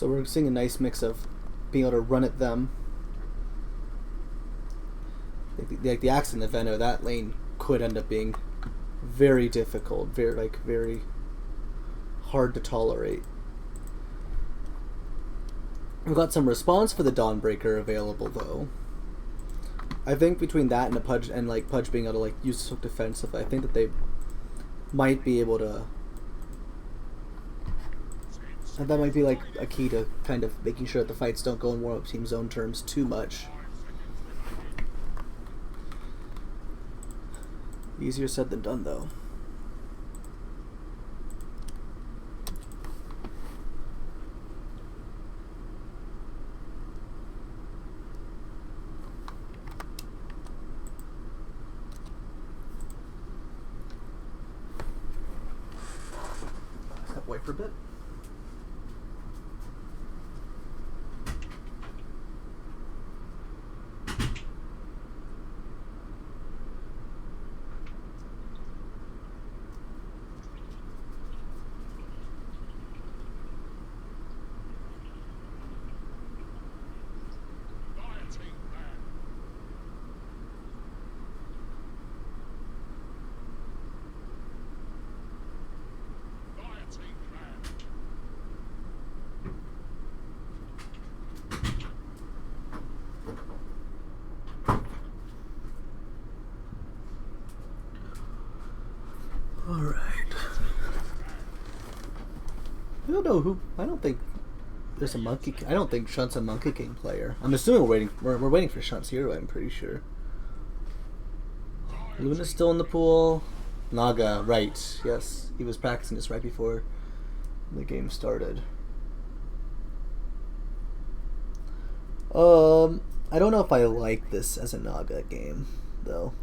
So we're seeing a nice mix of being able to run at them. Like the Axe and the Venom, that lane could end up being very difficult, very hard to tolerate. We've got some response for the Dawnbreaker available though. I think between that and the Pudge and like Pudge being able to like use hook defensively, I think that they might be able to. And that might be like a key to kind of making sure that the fights don't go in warm-up team zone terms too much. Easier said than done though. Step away for a bit. Alright. I don't think there's a Monkey King. I don't think Shunt's a Monkey King player. I'm assuming we're waiting for Shunt's hero, I'm pretty sure. Luna's still in the pool. Naga, right. Yes. He was practicing this right before the game started. I don't know if I like this as a Naga game, though.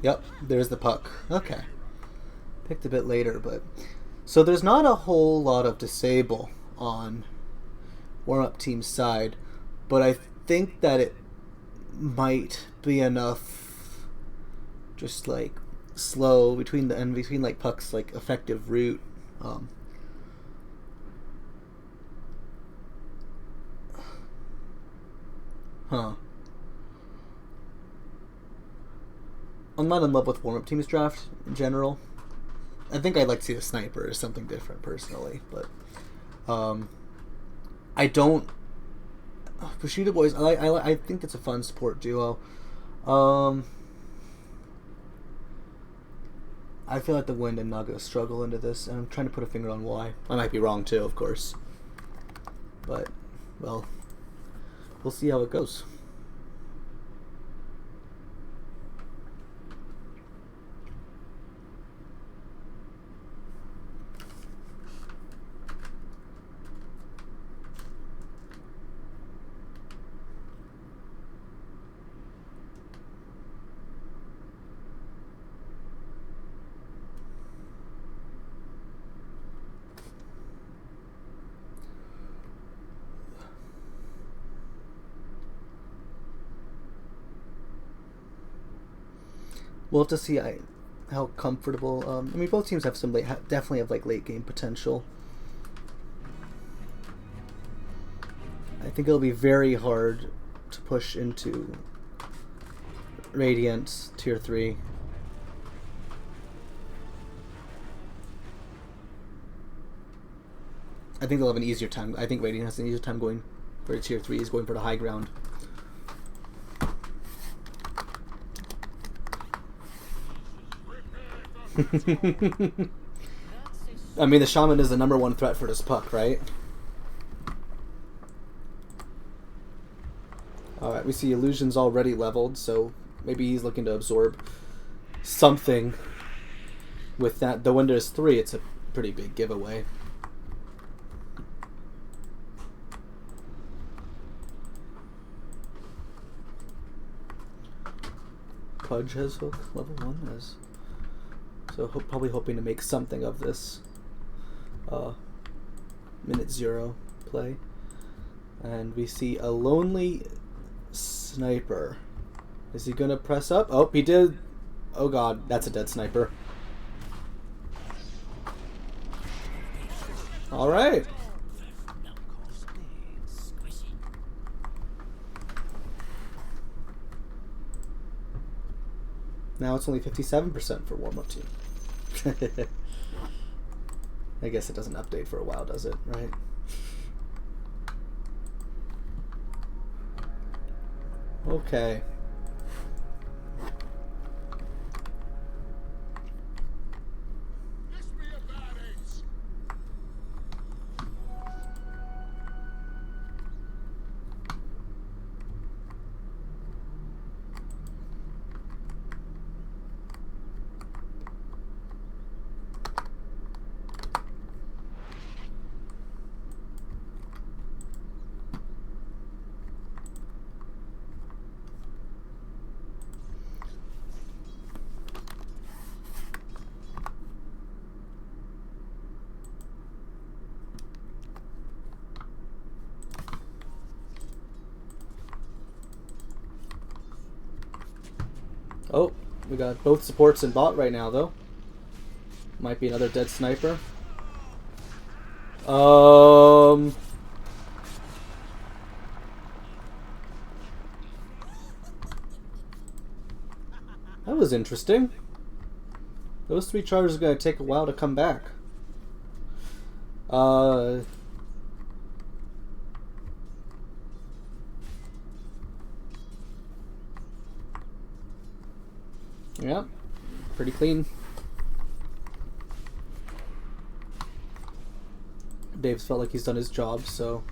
Yep, there's the puck. Okay. Picked a bit later, but... So there's not a whole lot of disable on warm-up team's side, but I think that it might be enough just like slow between like puck's like effective route. I'm not in love with warm-up team's draft in general. I think I'd like to see a sniper or something different personally, but I don't. Bushido boys, I think it's a fun support duo. I feel like the Wind and Naga struggle into this, and I'm trying to put a finger on why. I might be wrong too, of course, but well, we'll see how it goes. We'll have to see how comfortable. I mean, both teams have some definitely have like late game potential. I think it'll be very hard to push into Radiant Tier 3. I think they'll have an easier time. I think Radiant has an easier time going for Tier 3. Is going for the high ground. I mean, the Shaman is the #1 threat for this puck, right? Alright, we see Illusion's already leveled, so maybe he's looking to absorb something with that. The Wind is 3, it's a pretty big giveaway. Pudge has hook level 1 as. So probably hoping to make something of this minute 0 play. And we see a lonely sniper. Is he gonna press up? Oh, he did. Oh god, that's a dead sniper. Alright. Now it's only 57% for warm-up team. I guess it doesn't update for a while, does it? Right? Okay. Oh, we got both supports in bot right now, though. Might be another dead sniper. That was interesting. Those 3 charges are going to take a while to come back. Yeah, pretty clean. Dave's felt like he's done his job, so.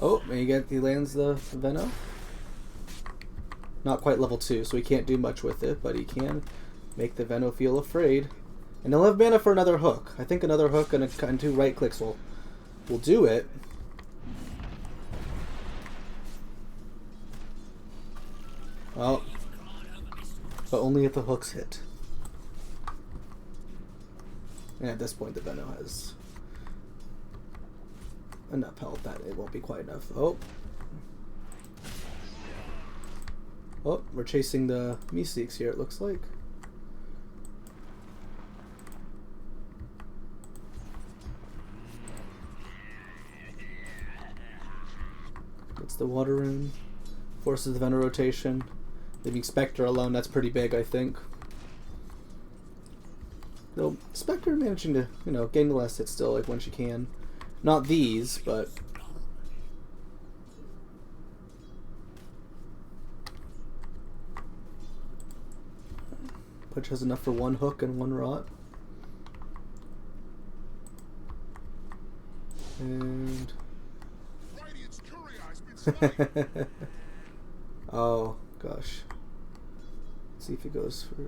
Oh, he lands the Venom. Not quite level 2, so he can't do much with it, but he can make the Venom feel afraid. And he'll have mana for another hook. I think another hook and 2 right clicks will do it. Well, but only if the hooks hit. And at this point, the Venom has enough health that it won't be quite enough. Oh. Oh, we're chasing the Meeseeks here, it looks like. Gets the water rune. Forces the Venom rotation. Leaving Spectre alone, that's pretty big, I think. Though Spectre managing to, gain the last hit still, like when she can. Not these, but. Pudge has enough for 1 hook and 1 rot. And. Oh, gosh. Let's see if he goes for.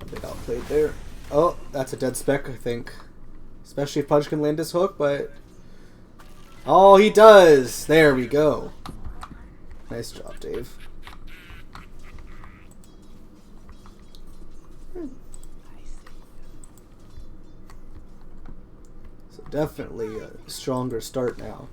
A bit outplayed there. Oh, that's a dead spec, I think. Especially if Pudge can land his hook, but. Oh, he does! There we go. Nice job, Dave. So definitely a stronger start now.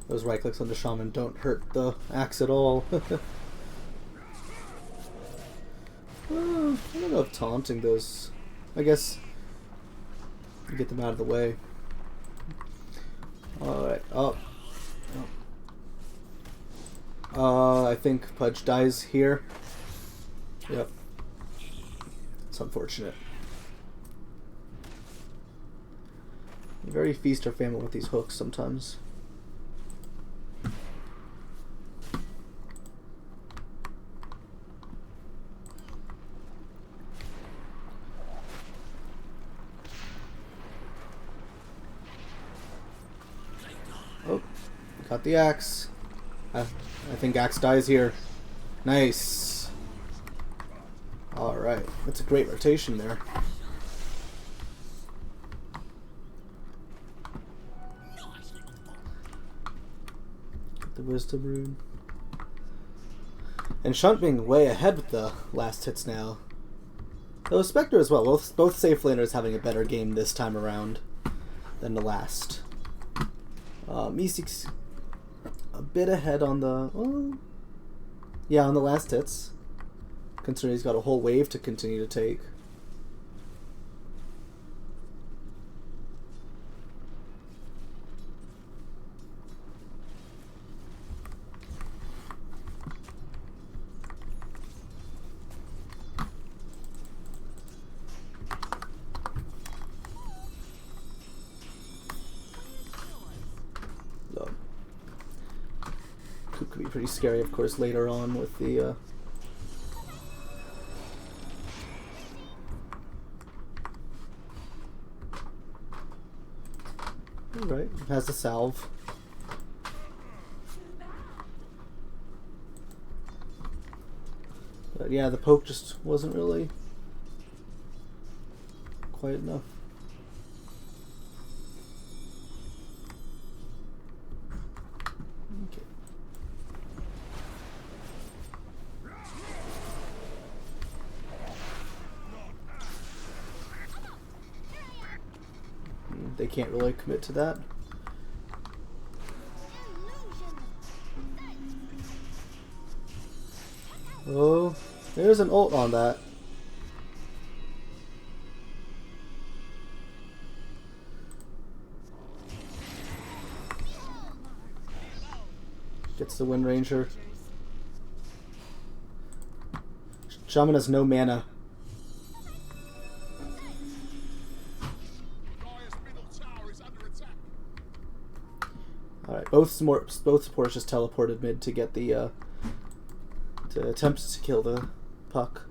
Those right clicks on the shaman don't hurt the axe at all. I don't know if taunting those. I guess you get them out of the way. Alright. Oh. I think Pudge dies here. Yep. It's unfortunate. Very feast or famine with these hooks sometimes. Oh, got the axe. I think axe dies here. Nice. Alright, that's a great rotation there. Get the wisdom rune. And Shunt being way ahead with the last hits now. Though Spectre as well. Both safe laners having a better game this time around than the last. Meeseek's a bit ahead on the... Well, yeah, on the last hits. Considering he's got a whole wave to continue to take. Could be pretty scary, of course, later on with the... Alright, has a salve. But yeah, the poke just wasn't really quite enough. Okay. They can't really commit to that. Oh, there's an ult on that. Gets the Wind Ranger. Shaman has no mana. Alright, both supporters just teleported mid to get the to attempt to kill the puck.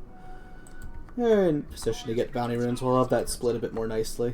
They're in position to get bounty runes. We'll have that split a bit more nicely.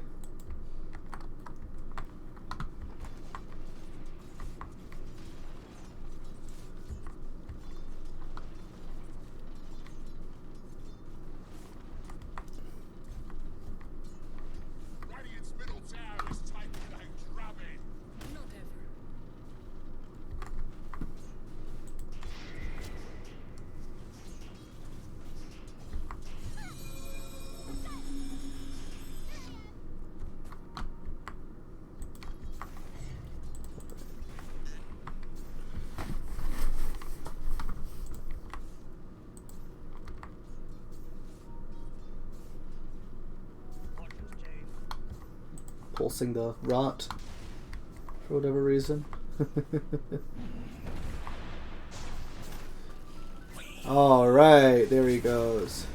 Pulsing the rot for whatever reason. Alright, there he goes.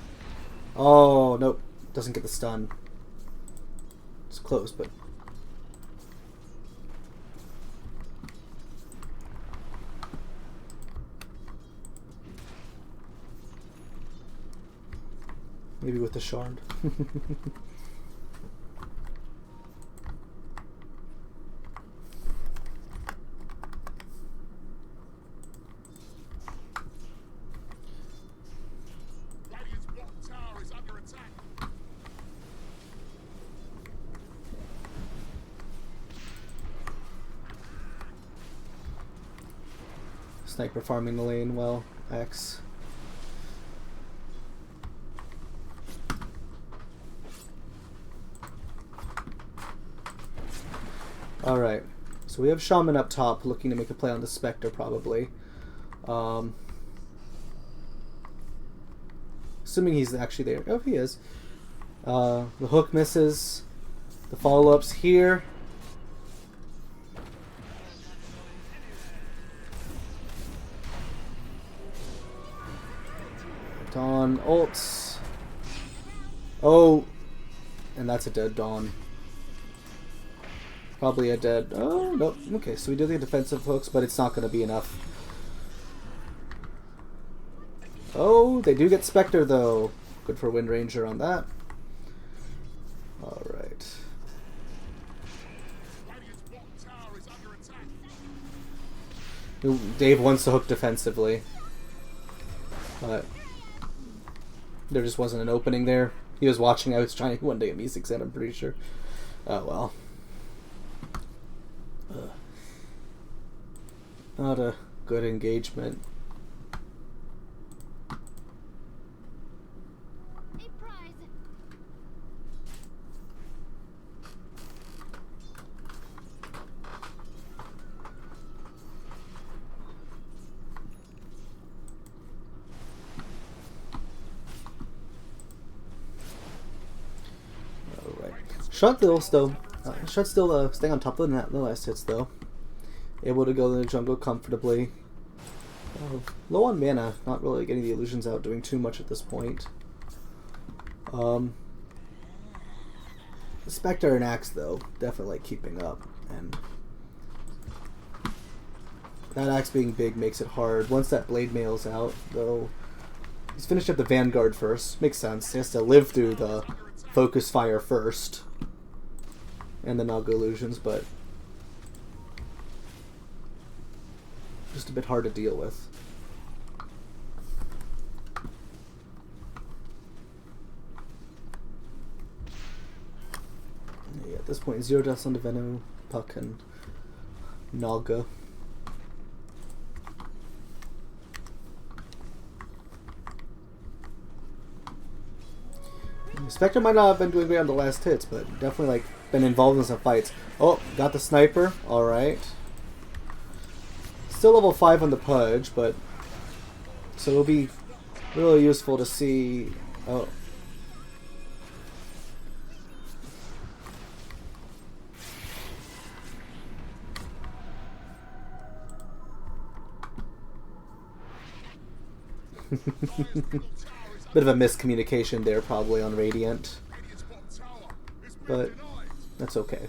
Oh, nope. Doesn't get the stun. It's close, but... maybe with the shard. Sniper farming the lane well. X. Alright. So we have Shaman up top looking to make a play on the Spectre probably. Assuming he's actually there. Oh, he is. The hook misses. The follow-up's here. Dawn ults. Oh, and that's a dead Dawn. Probably a dead... Oh, nope. Okay, so we do the defensive hooks, but it's not going to be enough. Oh, they do get Spectre, though. Good for Wind Ranger on that. Alright. Dave wants to hook defensively. But there just wasn't an opening there. He was watching. I was trying one to get me 6 I'm pretty sure. Oh, well. Not a good engagement. Shot's still staying on top of the last hits though. Able to go in the jungle comfortably. Low on mana, not really getting the illusions out, doing too much at this point. Spectre and Axe though, definitely keeping up, and that Axe being big makes it hard. Once that blade mail's out though, he's finished up the Vanguard first. Makes sense. He has to live through the focus fire first. And the Naga illusions, but just a bit hard to deal with. Yeah, at this point, 0 deaths on the Venom, Puck, and Naga. Spectre might not have been doing great on the last hits, but definitely like been involved in some fights. Oh, got the sniper. All right. Still level 5 on the Pudge, but so it'll be really useful to see. Oh. Bit of a miscommunication there, probably on Radiant, but that's okay.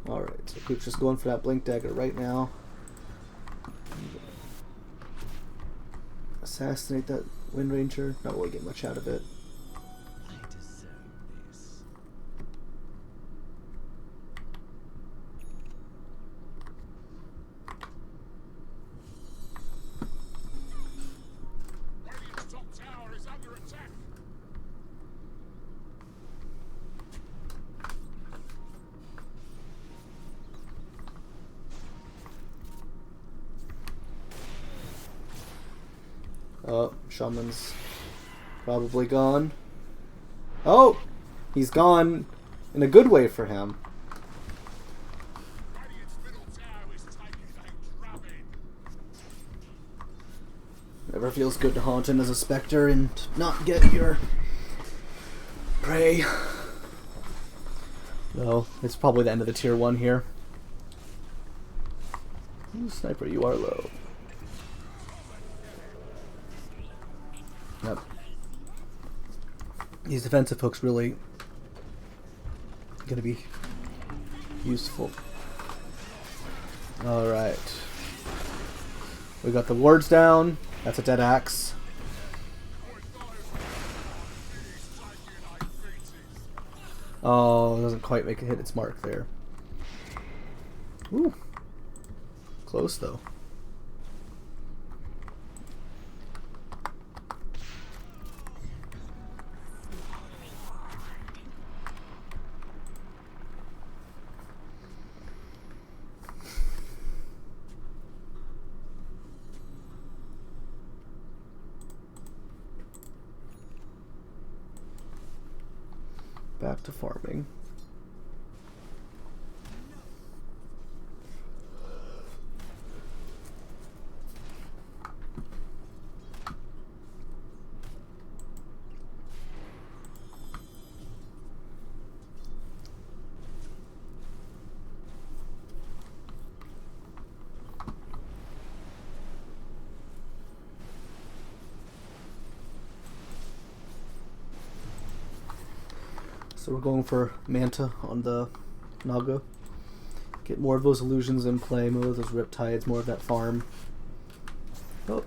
Alright, so Coop's just going for that Blink Dagger right now. Assassinate that Wind Ranger. Not really get much out of it. Oh, Shaman's probably gone. Oh! He's gone in a good way for him. Never feels good to haunt him as a Spectre and not get your prey. No, it's probably the end of the tier 1 here. Ooh, Sniper, you are low. Yep. These defensive hooks really gonna be useful. Alright. We got the wards down. That's a dead axe. Oh, it doesn't quite make it hit its mark there. Ooh. Close though. Back to farming. So we're going for Manta on the Naga. Get more of those illusions in play, more of those Riptides, more of that farm. Oh.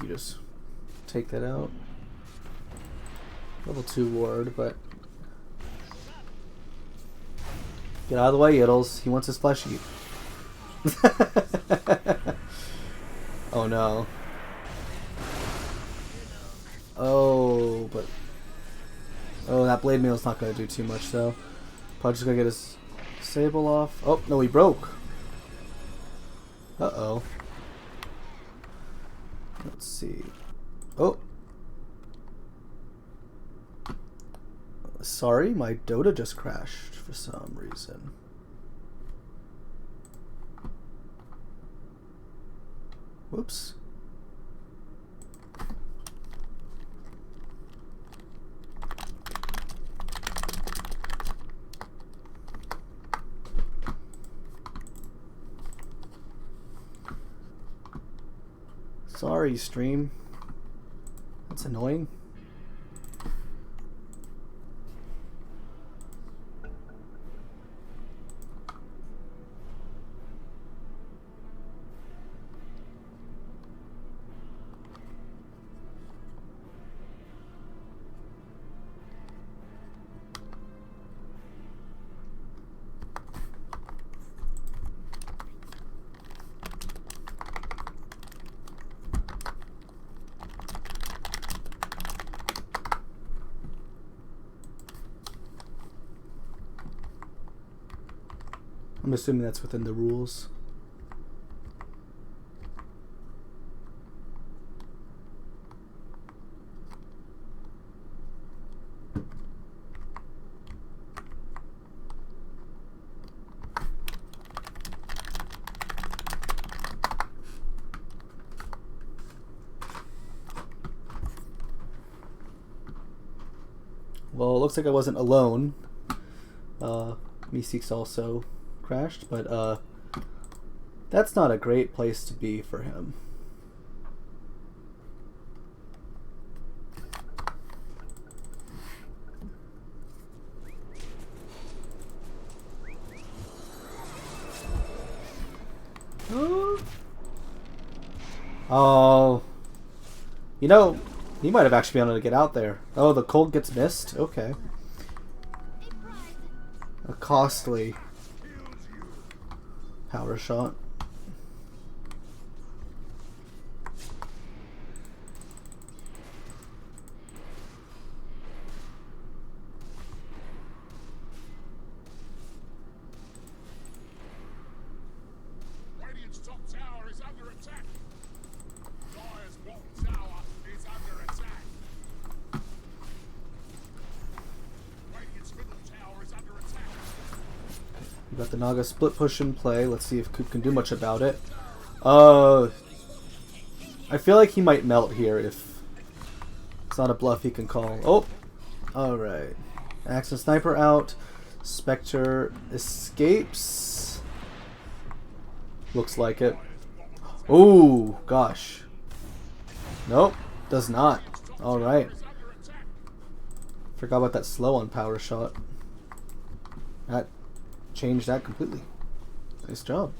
You just take that out. Level 2 ward, but get out of the way, Yiddles. He wants his flesh eat. Oh no. Oh, but that blade mail's not gonna do too much though. Probably just gonna get his sable off. Oh no, he broke. Uh-oh. Let's see. Oh. Sorry, my Dota just crashed for some reason. Whoops. Sorry, stream. That's annoying. I'm assuming that's within the rules. Well, it looks like I wasn't alone. Meeseeks also crashed, but that's not a great place to be for him. Oh, you know, he might have actually been able to get out there. Oh, the cold gets missed? Okay. A costly power shot. Radiant's top tower is under attack. Dire's bottom tower is under attack. Radiant's middle tower is under attack. We got the Naga split push in play. Let's see if Coop can do much about it. I feel like he might melt here if it's not a bluff he can call. Oh! Alright. Axe and Sniper out. Spectre escapes. Looks like it. Oh, gosh. Nope. Does not. Alright. Forgot about that slow on power shot. That changed that completely. Nice job.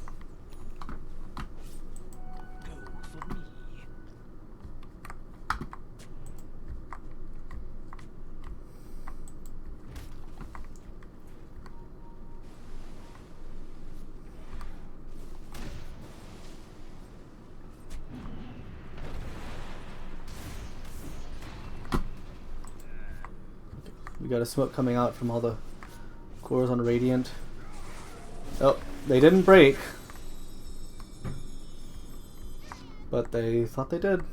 We got a smoke coming out from all the cores on Radiant. Oh, they didn't break. But they thought they did.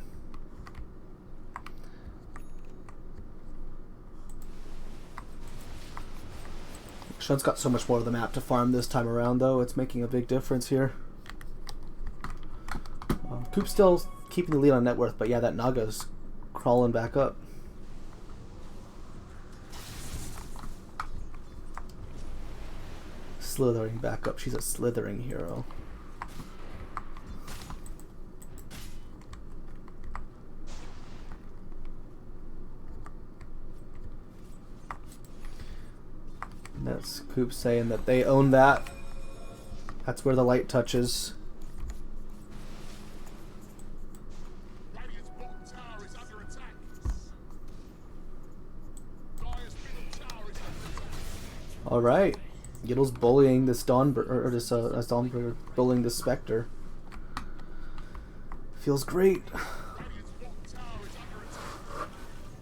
Shun's got so much more of the map to farm this time around, though. It's making a big difference here. Coop's still keeping the lead on net worth, but yeah, that Naga's crawling back up. Slithering back up. She's a slithering hero. And that's Coop saying that they own that. That's where the light touches. All right, Gittle's bullying this Dawnbreaker bullying this Spectre. Feels great.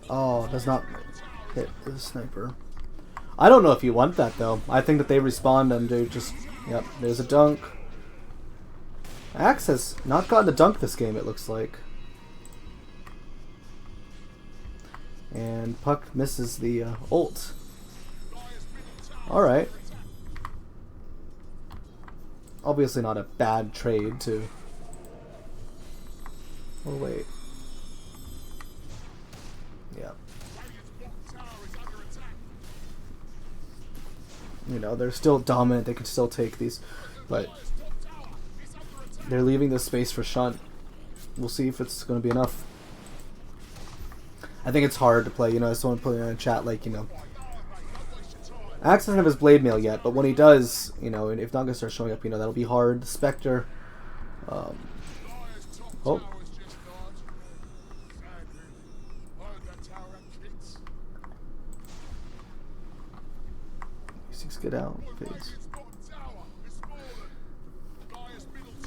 Oh, does not hit the sniper. I don't know if you want that though. I think that they respond and do just, yep, there's a dunk. Axe has not gotten a dunk this game, it looks like. And Puck misses the ult. Alright. Obviously not a bad trade to... Oh wait. Yeah. You know, they're still dominant, they can still take these, but they're leaving this space for Shunt. We'll see if it's going to be enough. I think it's hard to play, you know, someone putting in a chat like, you know, Axe doesn't have his blade mail yet, but when he does, you know, and if Naga starts showing up, you know, that'll be hard. The Spectre, oh. Get out. Fades.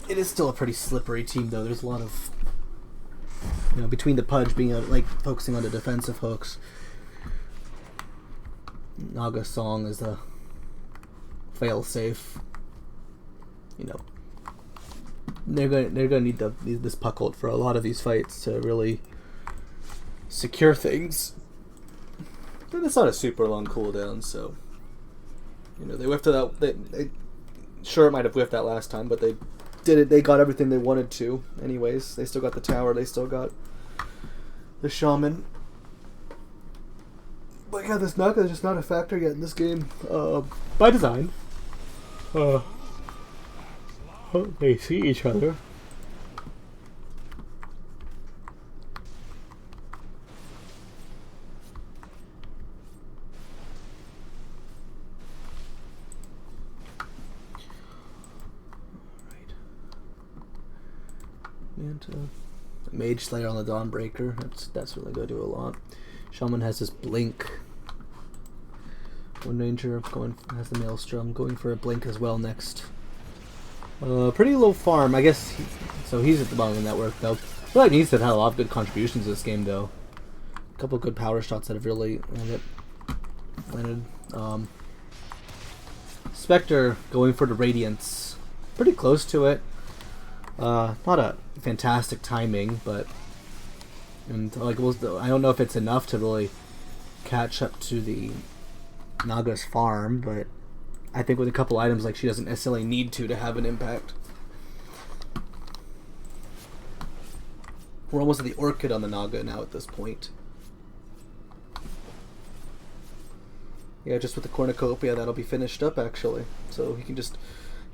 It is still a pretty slippery team, though. There's a lot of, you know, between the Pudge being like focusing on the defensive hooks. Naga Song is a fail-safe. You know, they're gonna need this puck ult for a lot of these fights to really secure things. But it's not a super long cooldown, so. You know, they whiffed it out. They sure, it might have whiffed that last time, but they did it. They got everything they wanted to. Anyways, they still got the tower. They still got the shaman. But yeah, this Naga is just not a factor yet in this game, by design. They see each other. Mage Slayer on the Dawnbreaker. That's really going to do a lot. Shaman has his blink. One Ranger has the Maelstrom, going for a blink as well next. Pretty low farm, I guess. So he's at the bottom of the network though. I feel like he's had a lot of good contributions this game though. A couple of good power shots that have really landed. Spectre going for the Radiance, pretty close to it. Not a fantastic timing, but like I don't know if it's enough to really catch up to the Naga's farm, but I think with a couple items, like, she doesn't necessarily need to have an impact. We're almost at the Orchid on the Naga now at this point. Yeah, just with the cornucopia, that'll be finished up actually, so he can just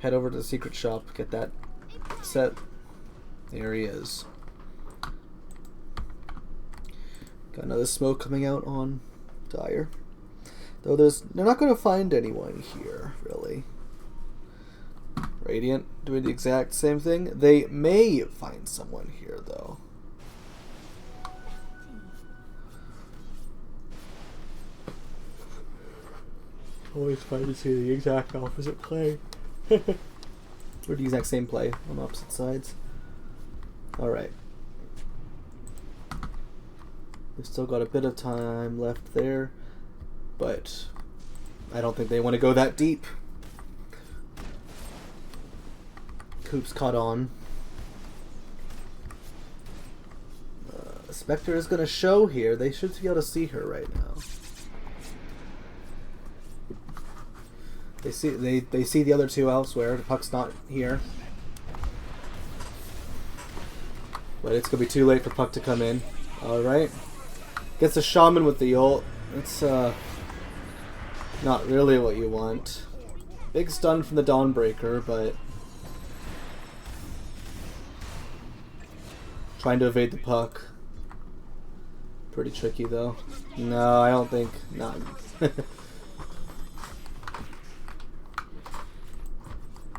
head over to the secret shop, get that set. There he is. Got another smoke coming out on Dire. Though they're not going to find anyone here, really. Radiant doing the exact same thing. They may find someone here, though. Always fun to see the exact opposite play. Or the exact same play on opposite sides. Alright. We've still got a bit of time left there, but I don't think they want to go that deep. Coop's caught on. Spectre is going to show here. They should be able to see her right now. They see the other two elsewhere. The puck's not here. But it's gonna be too late for Puck to come in. Alright. Gets a Shaman with the ult. It's not really what you want. Big stun from the Dawnbreaker, but trying to evade the Puck. Pretty tricky though. No, I don't think. Not.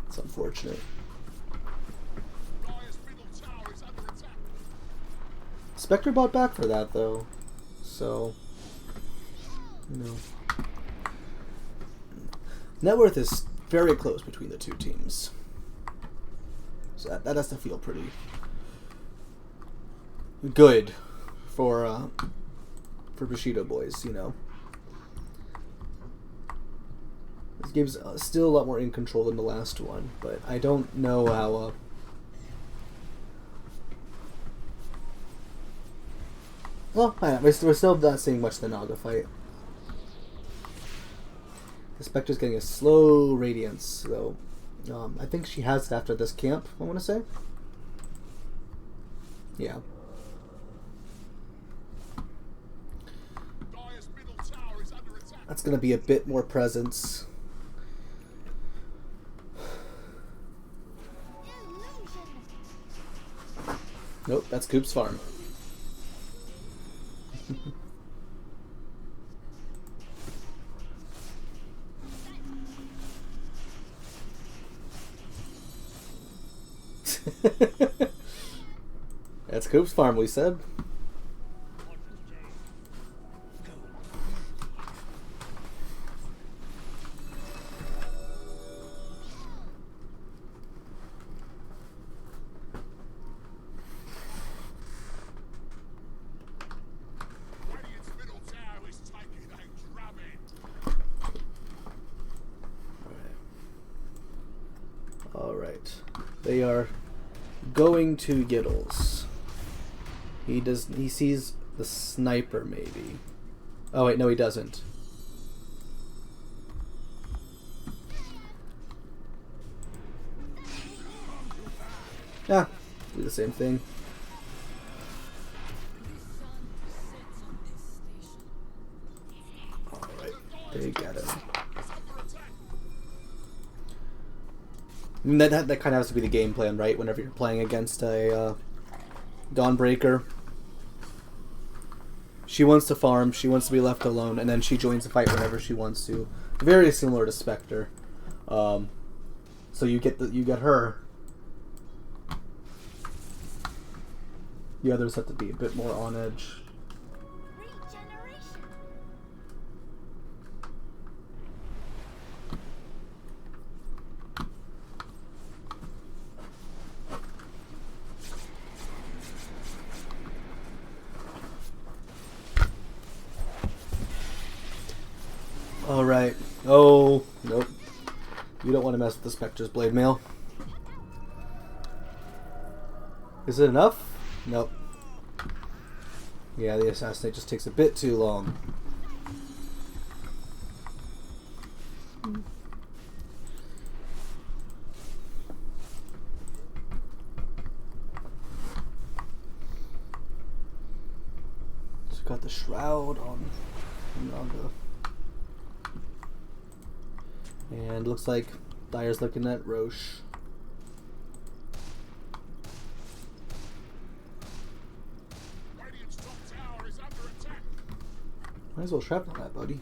It's unfortunate. Spectre bought back for that though, so you know. Net worth is very close between the two teams, so that has to feel pretty good for Bushido boys, you know. This game's still a lot more in control than the last one, but I don't know how. Well, we're still not seeing much of the Naga fight. The Spectre's getting a slow Radiance, so I think she has it after this camp, I want to say. Yeah. That's going to be a bit more presence. Nope, that's Coop's farm. That's Coop's farm, we said. Alright. They are going to Giddles. He sees the sniper maybe. Oh wait, no he doesn't. Yeah, do the same thing. Alright, they get him. I mean, that kind of has to be the game plan, right? Whenever you're playing against a Dawnbreaker. She wants to farm, she wants to be left alone, and then she joins the fight whenever she wants to. Very similar to Spectre. So you get her. The others have to be a bit more on edge. Alright. Oh, nope. You don't want to mess with the Spectre's blade mail. Is it enough? Nope. Yeah, the assassinate just takes a bit too long. So got the shroud on Naga. And looks like Dyer's looking at Roche. Might as well shrapnel that, buddy.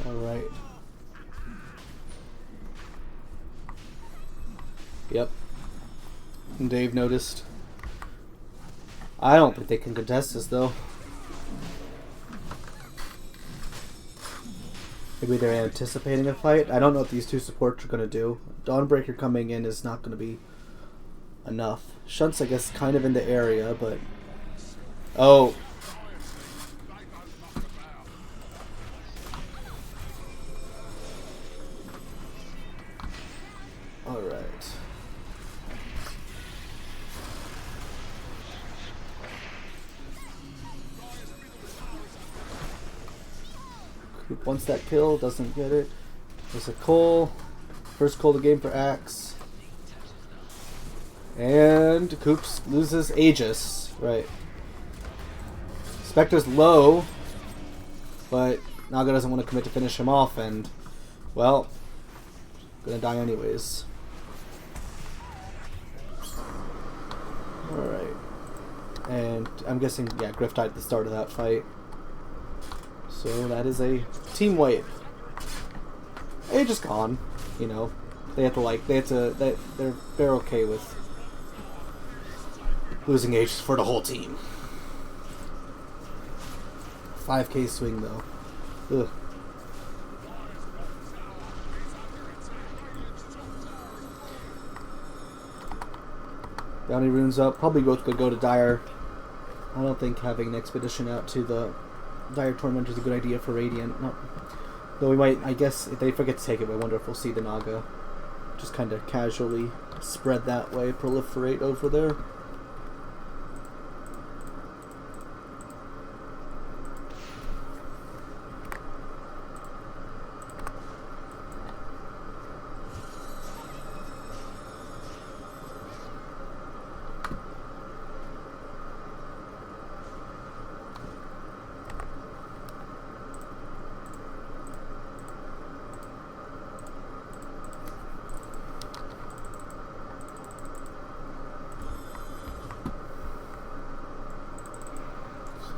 Alright. Yep. Dave noticed. I don't think they can contest this though. Maybe they're anticipating a fight. I don't know what these two supports are going to do. Dawnbreaker coming in is not going to be enough. Shunt's, I guess, kind of in the area, but... Oh! Alright. wants that kill, doesn't get it. There's a Cole. First Cole of the game for Axe. And Koops loses Aegis. Right. Spectre's low, but Naga doesn't want to commit to finish him off, and, well, gonna die anyways. Alright. And I'm guessing, yeah, Griff died at the start of that fight. So that is a team wipe. Age is gone, you know. They're okay with losing Age for the whole team. 5k swing though. Ugh. Bounty runes up. Probably both could go to Dire. I don't think having an expedition out to the Dire Tormentor is a good idea for Radiant. No. Though we might, I guess, if they forget to take it, I wonder if we'll see the Naga just kind of casually spread that way, proliferate over there.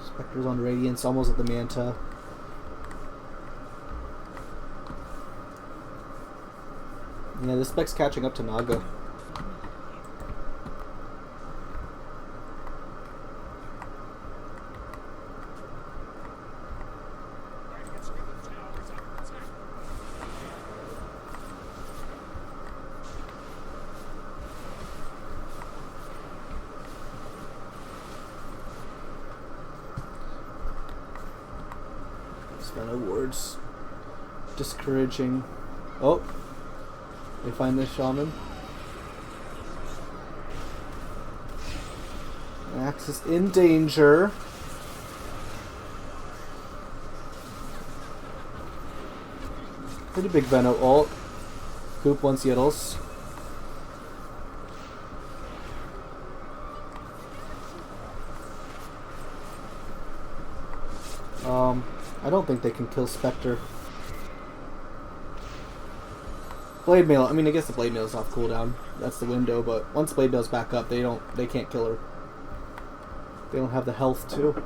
Spectre's on Radiance, almost at the Manta. Yeah, this spec's catching up to Naga. Words discouraging. Oh, they find this shaman. Axe is in danger. Pretty big Veno ult. Coop wants Yiddles. I don't think they can kill Spectre. Blade Mail, I mean, I guess the Blade Mail is off cooldown. That's the window, but once Blade Mail's back up, they can't kill her. They don't have the health to.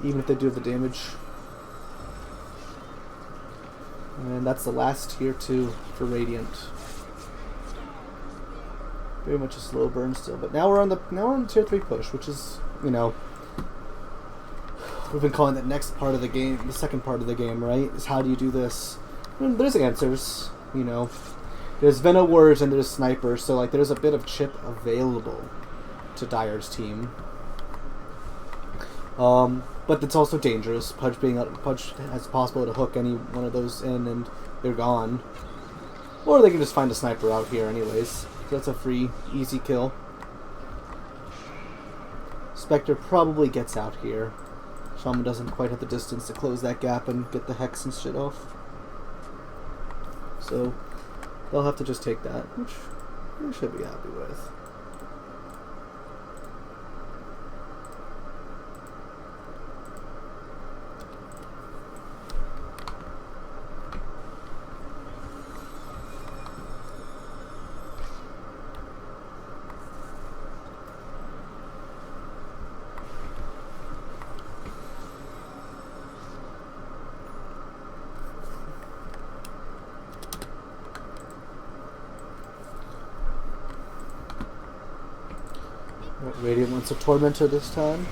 Even if they do have the damage. And that's the last tier 2 for Radiant. Very much a slow burn still, but now we're on the tier 3 push, which is, you know, we've been calling that next part of the game, the second part of the game, right? Is how do you do this? And there's answers, you know. There's Veno Warriors and there's Snipers, so like there's a bit of chip available to Dire's team. But it's also dangerous. Pudge has the possibility to hook any one of those in and they're gone. Or they can just find a sniper out here anyways. So that's a free, easy kill. Spectre probably gets out here. Shaman doesn't quite have the distance to close that gap and get the Hex and shit off. So they'll have to just take that, which they should be happy with. Radiant wants a Tormentor this time.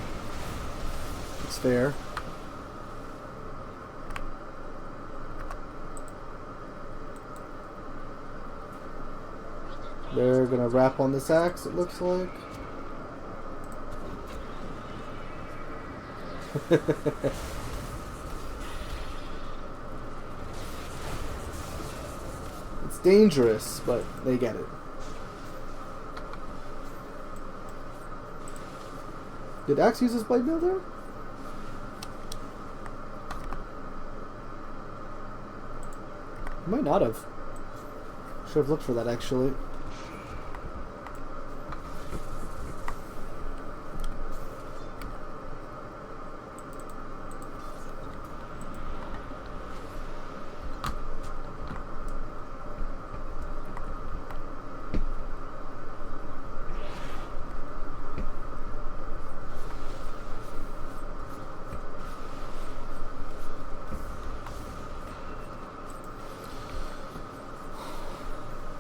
It's fair. They're gonna wrap on this axe, it looks like. It's dangerous, but they get it. Did Axe use his Blade Mail there? Might not have. Should have looked for that actually.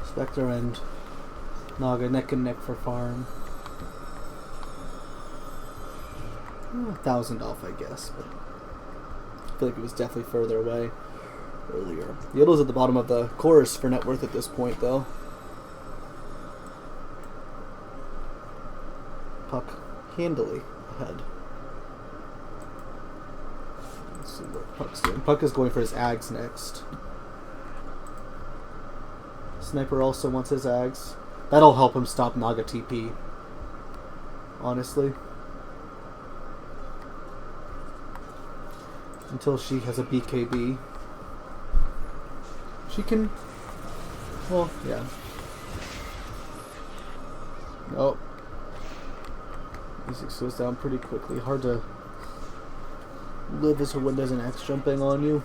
Spectre and Naga neck and neck for farm. 1,000 off, I guess, but I feel like it was definitely further away earlier. Yodle's at the bottom of the course for net worth at this point, though. Puck handily ahead. Let's see what Puck's doing. Puck is going for his Ags next. Sniper also wants his Ags. That'll help him stop Naga TP. Honestly. Until she has a BKB. She can... Well, yeah. Nope. Music slows down pretty quickly. Hard to live as when there's an Axe jumping on you.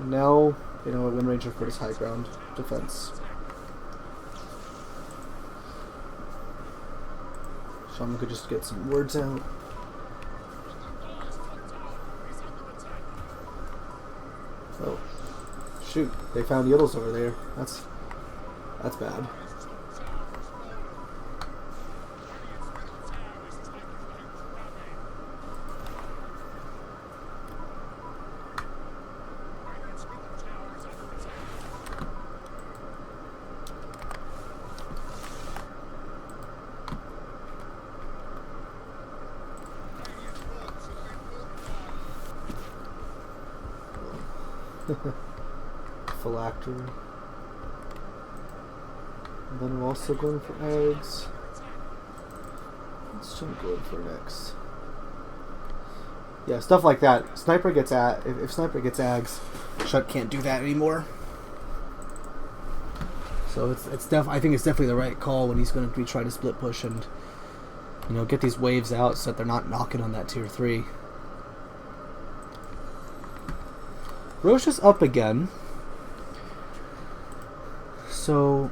Now, they know a Wind Ranger for his high ground defense. Shaman could just get some words out. Oh. Shoot, they found Yiddles over there. That's bad. Phylactery. And then we're also going for eggs. Let's jump going for next. Yeah, stuff like that. Sniper gets if Sniper gets Ags, Shut can't do that anymore. So I think it's definitely the right call when he's going to be trying to split push and get these waves out so that they're not knocking on that tier 3. Roche is up again. So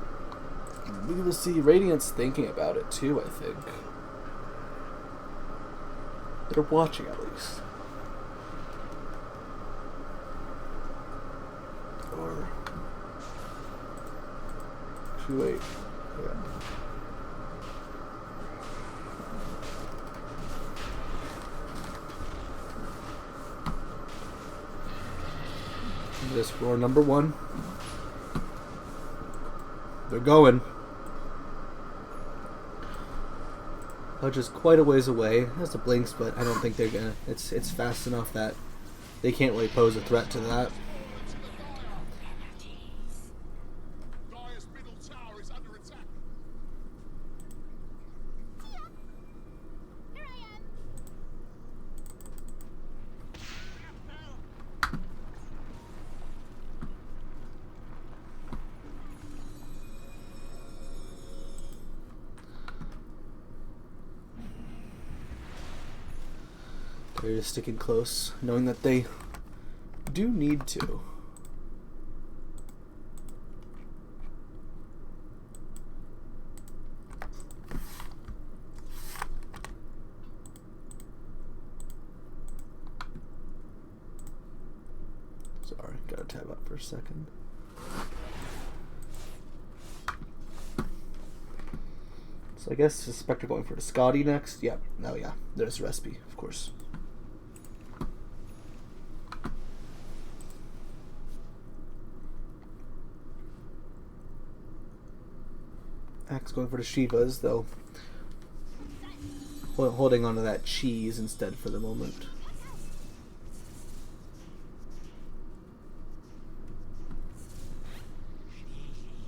we will see Radiant's thinking about it too, I think. They're watching at least. Or too late. Yeah. This roar number 1. They're going. Pudge is quite a ways away. Has the blinks, but I don't think they're gonna. It's fast enough that they can't really pose a threat to that. Dire's middle tower is under attack. Here I am. They're just sticking close, knowing that they do need to. Sorry, gotta tab up for a second. So I guess the Spectre going for the Scotty next. Yep. Oh yeah, there's a recipe, of course. Axe going for the Shivas, though. Holding onto that cheese instead for the moment.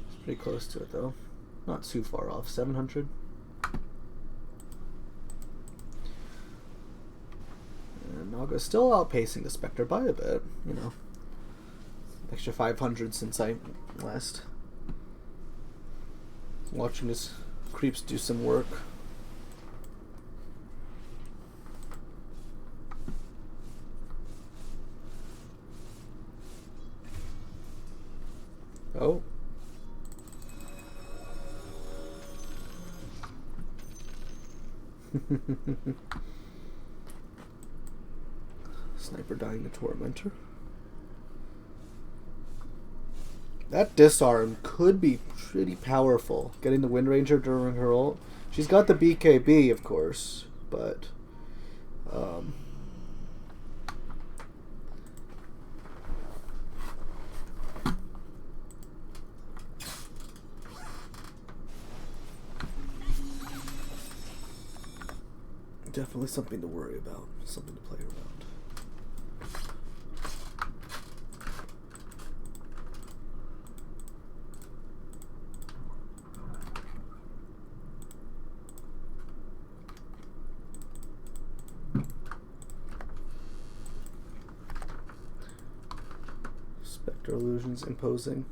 It's pretty close to it, though. Not too far off. 700. And Naga's still outpacing the Spectre by a bit, you know. Extra 500 since I last watching his creeps do some work. Oh. Sniper dying to Tormentor. That disarm could be pretty powerful. Getting the Wind Ranger during her ult. She's got the BKB, of course, but definitely something to worry about, something to play around. Spectre illusions imposing.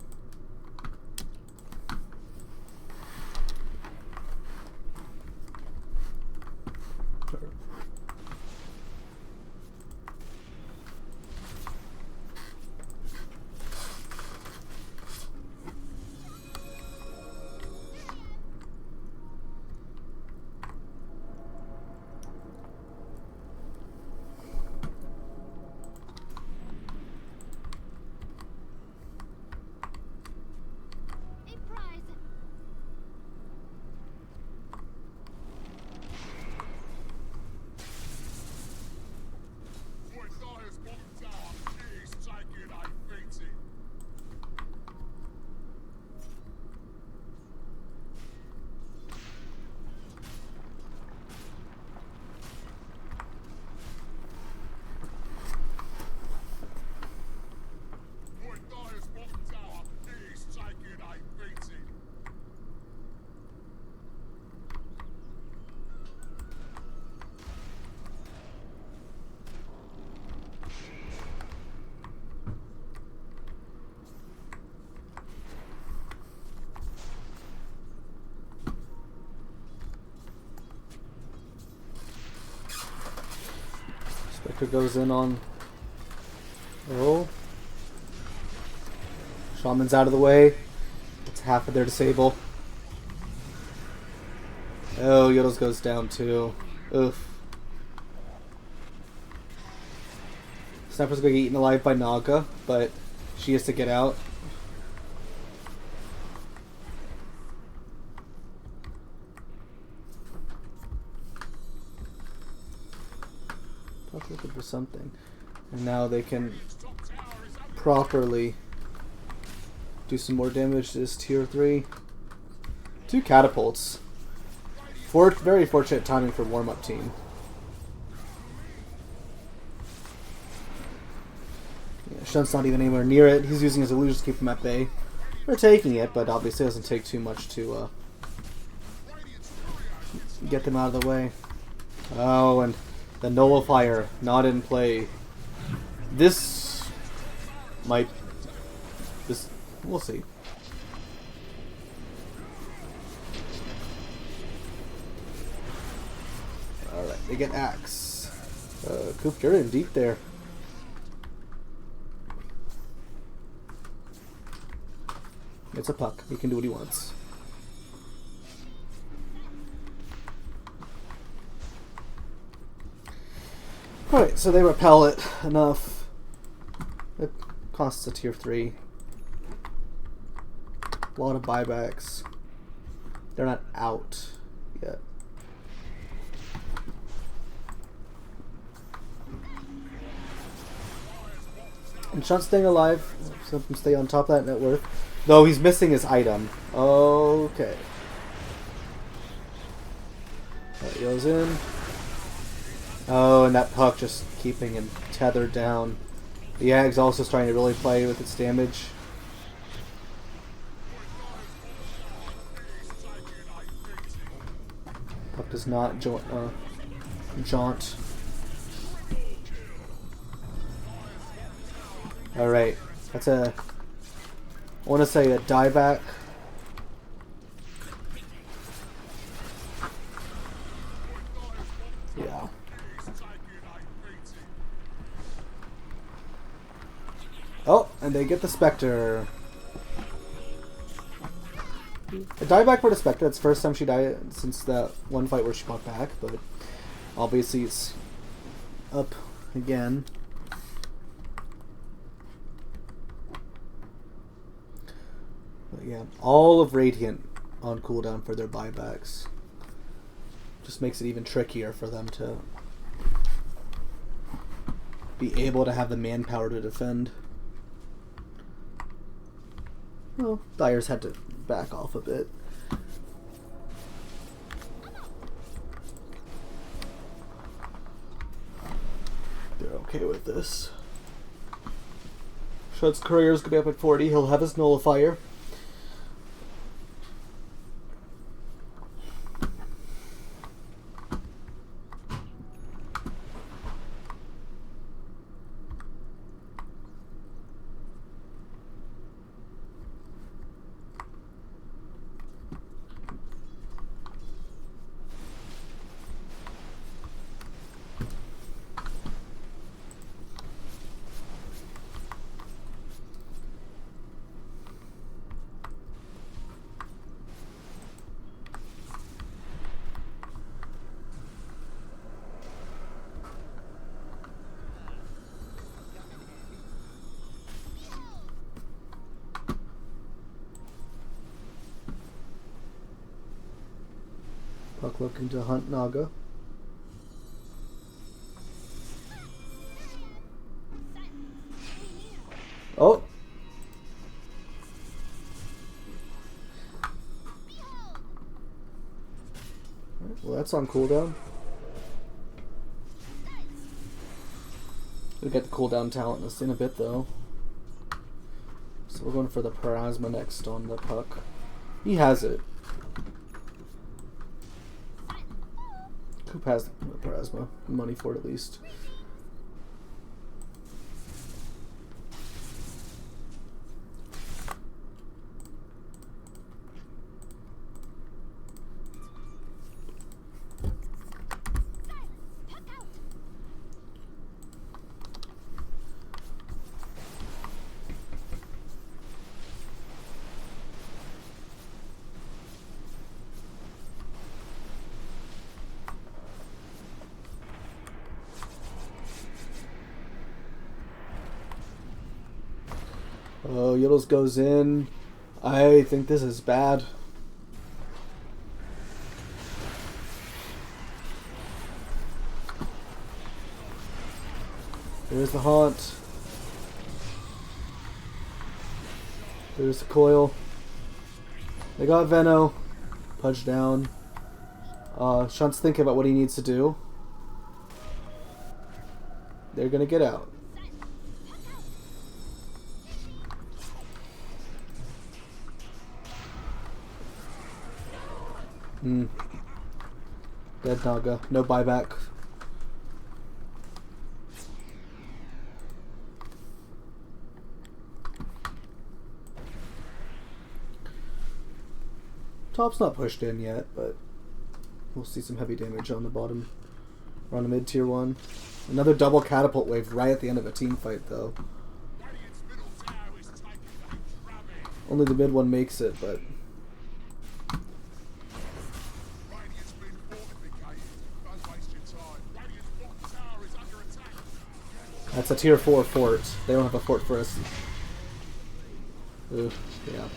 Spectre goes in on... Oh. Shaman's out of the way. It's half of their disable. Oh, Yodel's goes down too. Oof. Sniper's gonna get eaten alive by Naga, but she has to get out. Looking for something. And now they can properly do some more damage to this tier 3. 2 catapults. Very fortunate timing for warm-up team. Yeah, Shun's not even anywhere near it. He's using his illusions to keep him at bay. They're taking it, but obviously it doesn't take too much to get them out of the way. Oh, and the Nullifier not in play. This might... we'll see. Alright, they get Axe. Coop, you're in deep there. It's a puck. He can do what he wants. Alright, so they repel it enough. It costs a tier 3. A lot of buybacks. They're not out yet. And Shun's staying alive, so he can stay on top of that net worth. Though he's missing his item. Okay. That goes in. Oh, and that puck just keeping him tethered down. The Ag's also trying to really play with its damage. Puck does not jaunt. Alright. That's a... I want to say a dieback. Yeah. Oh, and they get the Spectre. A dieback for the Spectre. It's the first time she died since that one fight where she fought back, but obviously it's up again. But yeah, all of Radiant on cooldown for their buybacks. Just makes it even trickier for them to be able to have the manpower to defend. Well, Dyer's had to back off a bit. They're okay with this. Shud's career's gonna be up at 40. He'll have his nullifier. Puck looking to hunt Naga. Oh! Well, that's on cooldown. We'll get the cooldown talent in a bit, though. So we're going for the Parasma next on the Puck. He has it. Coop has the Parasma. Money for it, at least. Oh, Yiddles goes in. I think this is bad. There's the Haunt. There's the Coil. They got Venno. Pudge down. Shunt's thinking about what he needs to do. They're gonna get out. Dead Naga. No buyback. Top's not pushed in yet, but we'll see some heavy damage on the bottom. We're on a mid-tier 1. Another double catapult wave right at the end of a team fight, though. Only the mid one makes it, but... That's a tier 4 fort. They don't have a fort for us. Ugh, yeah.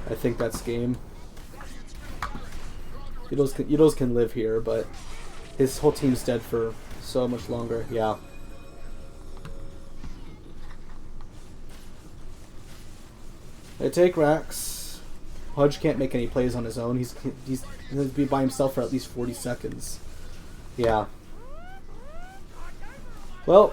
I think that's game. Yiddles can live here, but his whole team's dead for so much longer. Yeah. They take Rax. Pudge can't make any plays on his own. He's going to be by himself for at least 40 seconds. Yeah. Well.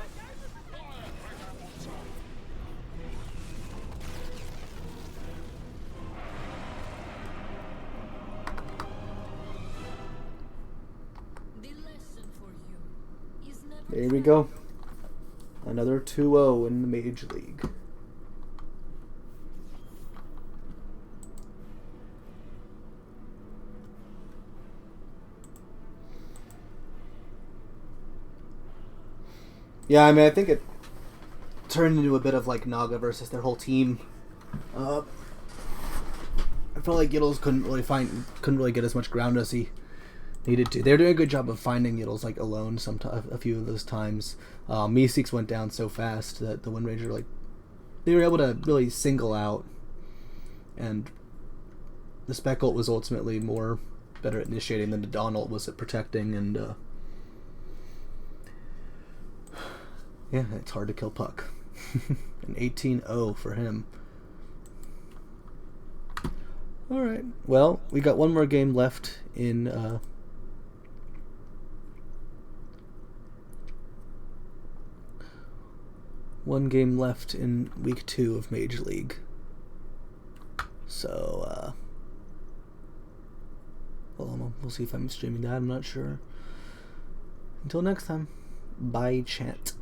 There we go. Another 2-0 in the Mage League. Yeah, I mean, I think it turned into a bit of like Naga versus their whole team. I felt like Yiddles couldn't really get as much ground as he needed to. They were doing a good job of finding Yiddles like alone a few of those times. Meeseeks went down so fast that the Wind Ranger they were able to really single out, and the Speckle was ultimately better at initiating than the Donald was at protecting, and yeah, it's hard to kill Puck. An 18-0 for him. Alright, well, we got one more game left in one game left in week 2 of Mage League. So, well, we'll see if I'm streaming that, I'm not sure. Until next time, bye chat.